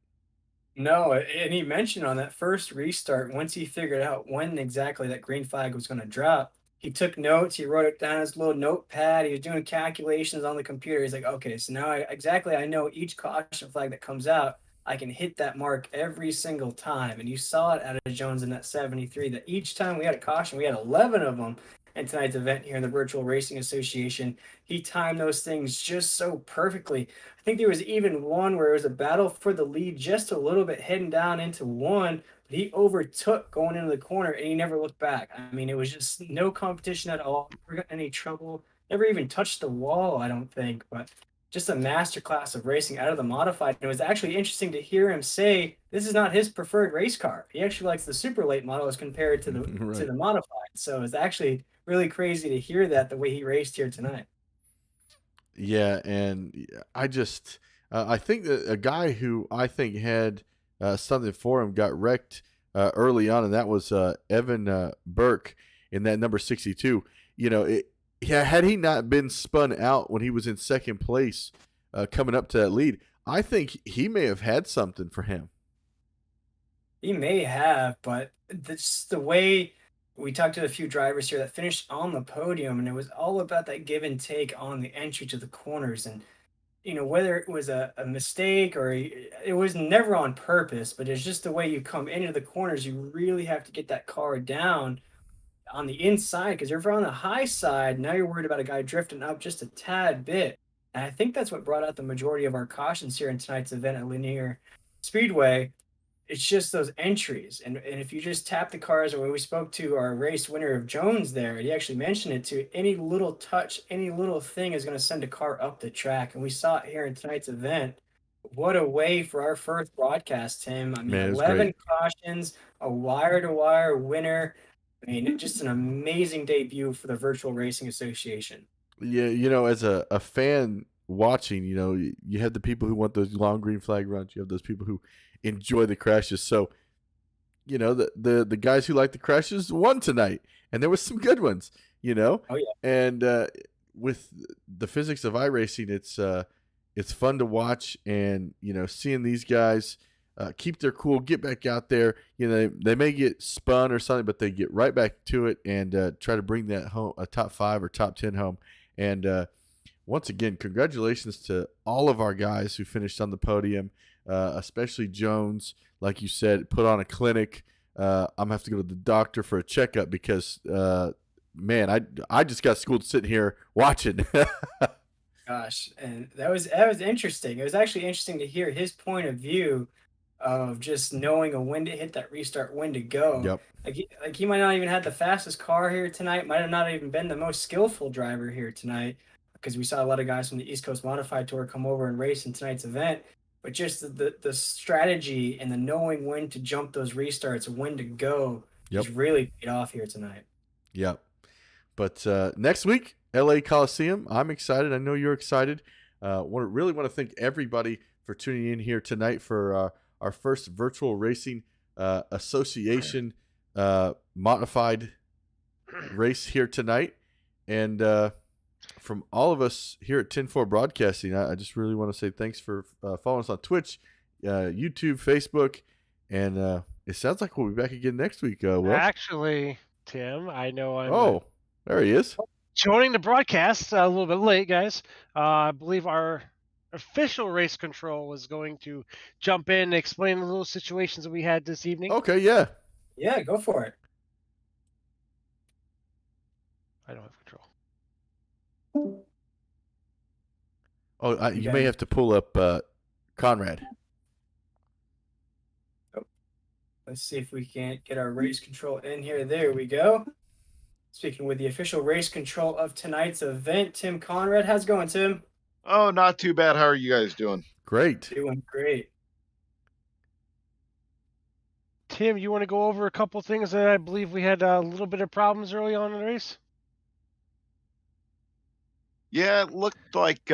no, and he mentioned on that first restart, once he figured out when exactly that green flag was going to drop, he took notes. He wrote it down in his little notepad. He was doing calculations on the computer. He's like, okay, so now I know each caution flag that comes out, I can hit that mark every single time. And you saw it out of Jones in that 73, that each time we had a caution, we had 11 of them in tonight's event here in the Virtual Racing Association. He timed those things just so perfectly. I think there was even one where it was a battle for the lead just a little bit heading down into one. But he overtook going into the corner and he never looked back. I mean, it was just no competition at all. Never got any trouble. Never even touched the wall, I don't think. But just a masterclass of racing out of the modified. And it was actually interesting to hear him say this is not his preferred race car. He actually likes the super late model as compared to the Right. to the modified. So it's actually really crazy to hear that the way he raced here tonight. Yeah, and I think that a guy who I think had something for him got wrecked early on, and that was Evan Burke in that number 62. Had he not been spun out when he was in second place coming up to that lead, I think he may have had something for him. He may have, but this the way we talked to a few drivers here that finished on the podium, and it was all about that give and take on the entry to the corners. And whether it was a mistake or it was never on purpose, but it's just the way you come into the corners. You really have to get that car down on the inside, because if you're on the high side, now you're worried about a guy drifting up just a tad bit. And I think that's what brought out the majority of our cautions here in tonight's event at Linear Speedway. It's just those entries. And if you just tap the cars, or when we spoke to our race winner of Jones there, he actually mentioned it too. Any little touch, any little thing is going to send a car up the track. And we saw it here in tonight's event. What a way for our first broadcast, Tim. I mean, Man, it was 11 great. cautions, a wire-to-wire winner. I mean, just an amazing debut for the Virtual Racing Association. Yeah, as a fan watching, you have the people who want those long green flag runs. You have those people who enjoy the crashes. So, the guys who like the crashes won tonight, and there was some good ones. Oh yeah. And with the physics of iRacing, it's fun to watch, and seeing these guys keep their cool, get back out there. They may get spun or something, but they get right back to it and try to bring that home, a top 5 or top 10 home. And once again, congratulations to all of our guys who finished on the podium, especially Jones. Like you said, put on a clinic. I'm gonna have to go to the doctor for a checkup because, man, I just got schooled sitting here watching. Gosh, and that was interesting. It was actually interesting to hear his point of view of just knowing when to hit that restart, when to go. Yep. Like he might not even had the fastest car here tonight, might have not even been the most skillful driver here tonight, because we saw a lot of guys from the East Coast Modified Tour come over and race in tonight's event. But just the strategy and the knowing when to jump those restarts, when to go, Yep. just really paid off here tonight. Yep. But next week, LA Coliseum. I'm excited. I know you're excited. Really want to thank everybody for tuning in here tonight for our first Virtual Racing Association modified race here tonight. And from all of us here at 10-4 Broadcasting, I just really want to say thanks for following us on Twitch, YouTube, Facebook, and it sounds like we'll be back again next week. Will? Actually, Tim, I know I'm Oh, there he is. joining the broadcast a little bit late, guys. I believe our official race control was going to jump in and explain the little situations that we had this evening. Okay, yeah. Yeah, go for it. I don't have control. Oh, you may Okay. have to pull up Conrad. Let's see if we can't get our race control in here. There we go. Speaking with the official race control of tonight's event, Tim Conrad. How's it going, Tim? Oh, not too bad. How are you guys doing? Great. Doing great. Tim, you want to go over a couple things that I believe we had a little bit of problems early on in the race? Yeah, it looked like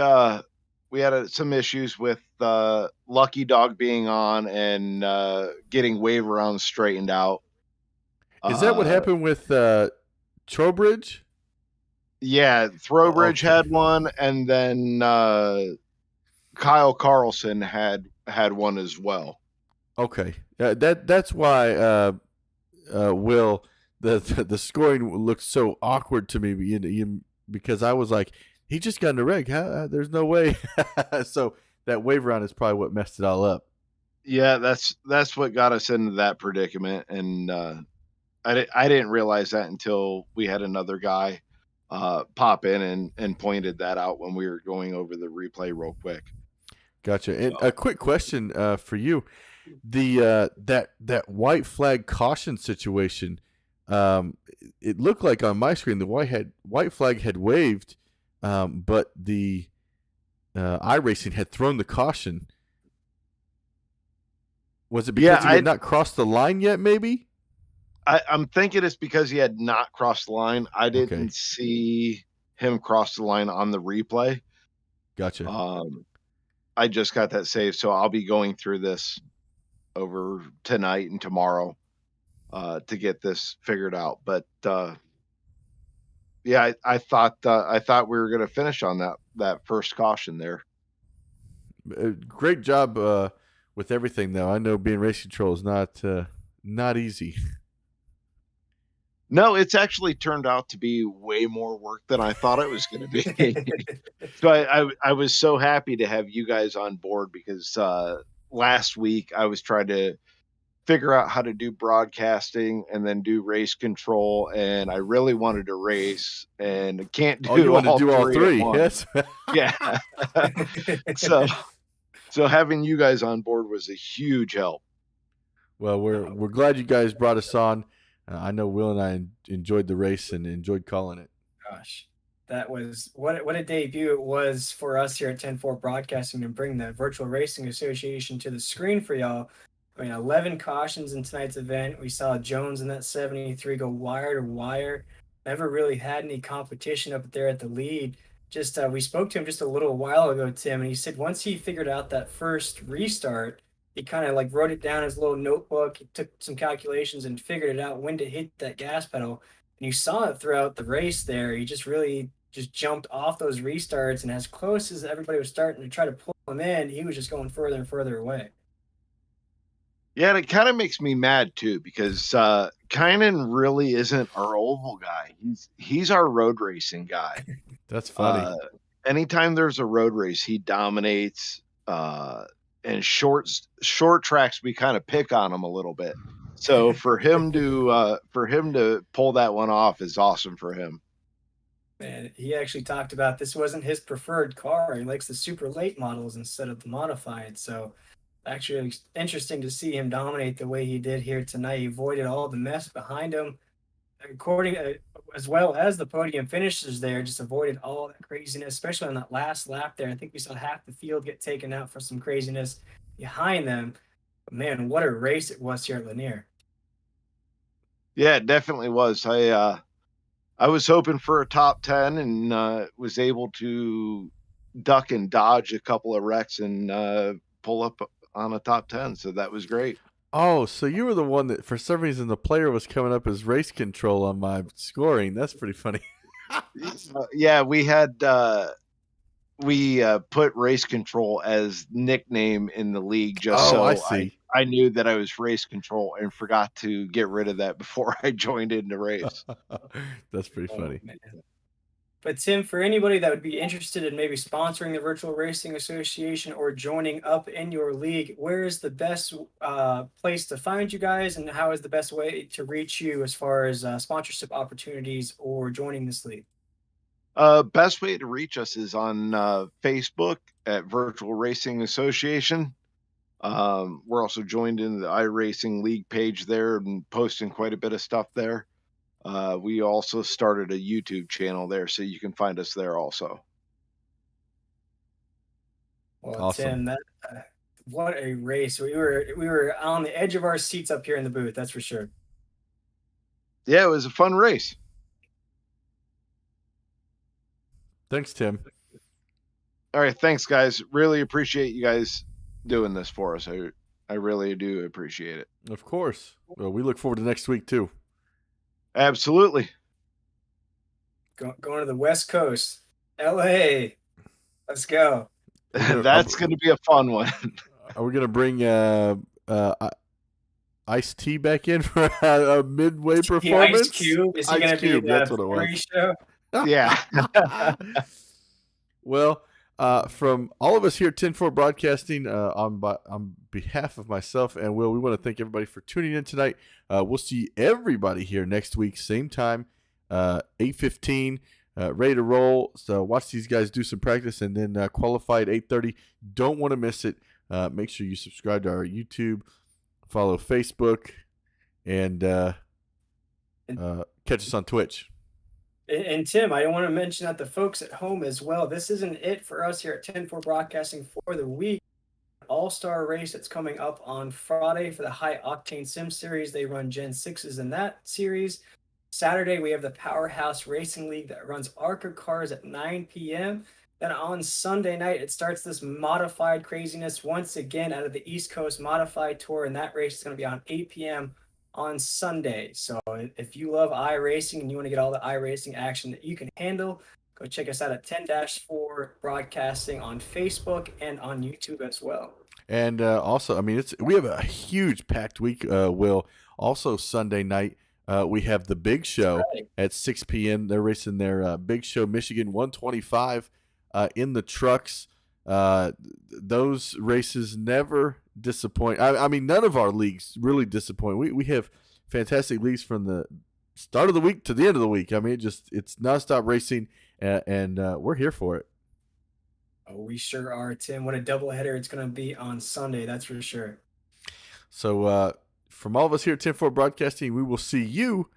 we had some issues with Lucky Dog being on and getting wave around straightened out. Is that what happened with Trowbridge? Yeah, Throwbridge Okay. had one, and then Kyle Carlson had one as well. Okay, that's why Will the scoring looks so awkward to me because I was like, he just got in the wreck. There's no way. So that wave round is probably what messed it all up. Yeah, that's what got us into that predicament, and I didn't realize that until we had another guy pop in and pointed that out when we were going over the replay real quick. Gotcha. And a quick question for you: the that white flag caution situation. It looked like on my screen the white flag had waved, but the iRacing had thrown the caution. Was it because he had not crossed the line yet? Maybe. I'm thinking it's because he had not crossed the line. I didn't see him cross the line on the replay. Gotcha. I just got that saved, so I'll be going through this over tonight and tomorrow to get this figured out. But yeah, I thought we were going to finish on that first caution there. Great job with everything, though. I know being race control is not easy. No, it's actually turned out to be way more work than I thought it was going to be. So I was so happy to have you guys on board because last week I was trying to figure out how to do broadcasting and then do race control, and I really wanted to race and can't do you want to do all three? Yes. Yeah. So having you guys on board was a huge help. Well, we're glad you guys brought us on. I know Will and I enjoyed the race and enjoyed calling it. Gosh, that was what a debut it was for us here at 10-4 Broadcasting to bring the Virtual Racing Association to the screen for y'all. I mean, 11 cautions in tonight's event. We saw Jones in that 73 go wire to wire. Never really had any competition up there at the lead. Just we spoke to him just a little while ago, Tim, and he said once he figured out that first restart, he kind of like wrote it down in his little notebook. He took some calculations and figured it out when to hit that gas pedal. And you saw it throughout the race there. He just really just jumped off those restarts, and as close as everybody was starting to try to pull him in, he was just going further and further away. Yeah, and it kind of makes me mad too because Kynan really isn't our oval guy. He's our road racing guy. That's funny. Anytime there's a road race, he dominates. And short tracks, we kind of pick on him a little bit. So for him to pull that one off is awesome for him. Man, he actually talked about this wasn't his preferred car. He likes the super late models instead of the modified. So actually interesting to see him dominate the way he did here tonight. He avoided all the mess behind him. According as well as the podium finishes there, just avoided all that craziness, especially on that last lap there. I think we saw half the field get taken out for some craziness behind them. But man, what a race it was here at Lanier. Yeah, it definitely was. I was hoping for a top 10 and was able to duck and dodge a couple of wrecks and pull up on a top 10. So that was great. Oh, so you were the one that, for some reason, the player was coming up as race control on my scoring. That's pretty funny. Yeah, we had put race control as nickname in the league just so I see. I knew that I was race control and forgot to get rid of that before I joined in the race. That's pretty funny. Man. But Tim, for anybody that would be interested in maybe sponsoring the Virtual Racing Association or joining up in your league, where is the best place to find you guys, and how is the best way to reach you as far as sponsorship opportunities or joining this league? Best way to reach us is on Facebook at Virtual Racing Association. We're also joined in the iRacing League page there and posting quite a bit of stuff there. We also started a YouTube channel there, so you can find us there also. Well, Awesome. Tim, what a race! We were on the edge of our seats up here in the booth. That's for sure. Yeah, it was a fun race. Thanks, Tim. All right, thanks, guys. Really appreciate you guys doing this for us. I really do appreciate it. Of course. Well, we look forward to next week too. Absolutely. Going to the West Coast, LA. Let's go. That's going to be a fun one. Are we gonna bring Ice-T back in for a midway performance? Ice Cube, is he going to be in That's that what it was. show? Yeah. Well, from all of us here at 10-4 Broadcasting, on behalf of myself and Will, we want to thank everybody for tuning in tonight. We'll see everybody here next week, same time, 8:15, ready to roll. So watch these guys do some practice and then qualify at 8:30. Don't want to miss it. Make sure you subscribe to our YouTube, follow Facebook, and catch us on Twitch. And Tim, I want to mention that the folks at home as well, this isn't it for us here at 10-4 Broadcasting for the week. All-Star race that's coming up on Friday for the High Octane Sim Series. They run Gen 6s in that series. Saturday, we have the Powerhouse Racing League that runs ARCA cars at 9 p.m. Then on Sunday night, it starts this modified craziness once again out of the East Coast Modified Tour, and that race is going to be on 8 p.m. on Sunday. So if you love iRacing and you want to get all the iRacing action that you can handle, go check us out at 10-4 Broadcasting on Facebook and on YouTube as well. And also, I mean, we have a huge packed week, Will. Also, Sunday night, we have the Big Show at 6 p.m. They're racing their Big Show Michigan 125 in the trucks. Those races never disappoint. I mean, none of our leagues really disappoint. We have fantastic leagues from the start of the week to the end of the week. I mean, it's nonstop racing, and we're here for it. Oh, we sure are, Tim. What a doubleheader it's going to be on Sunday, that's for sure. So from all of us here at 10-4 Broadcasting, we will see you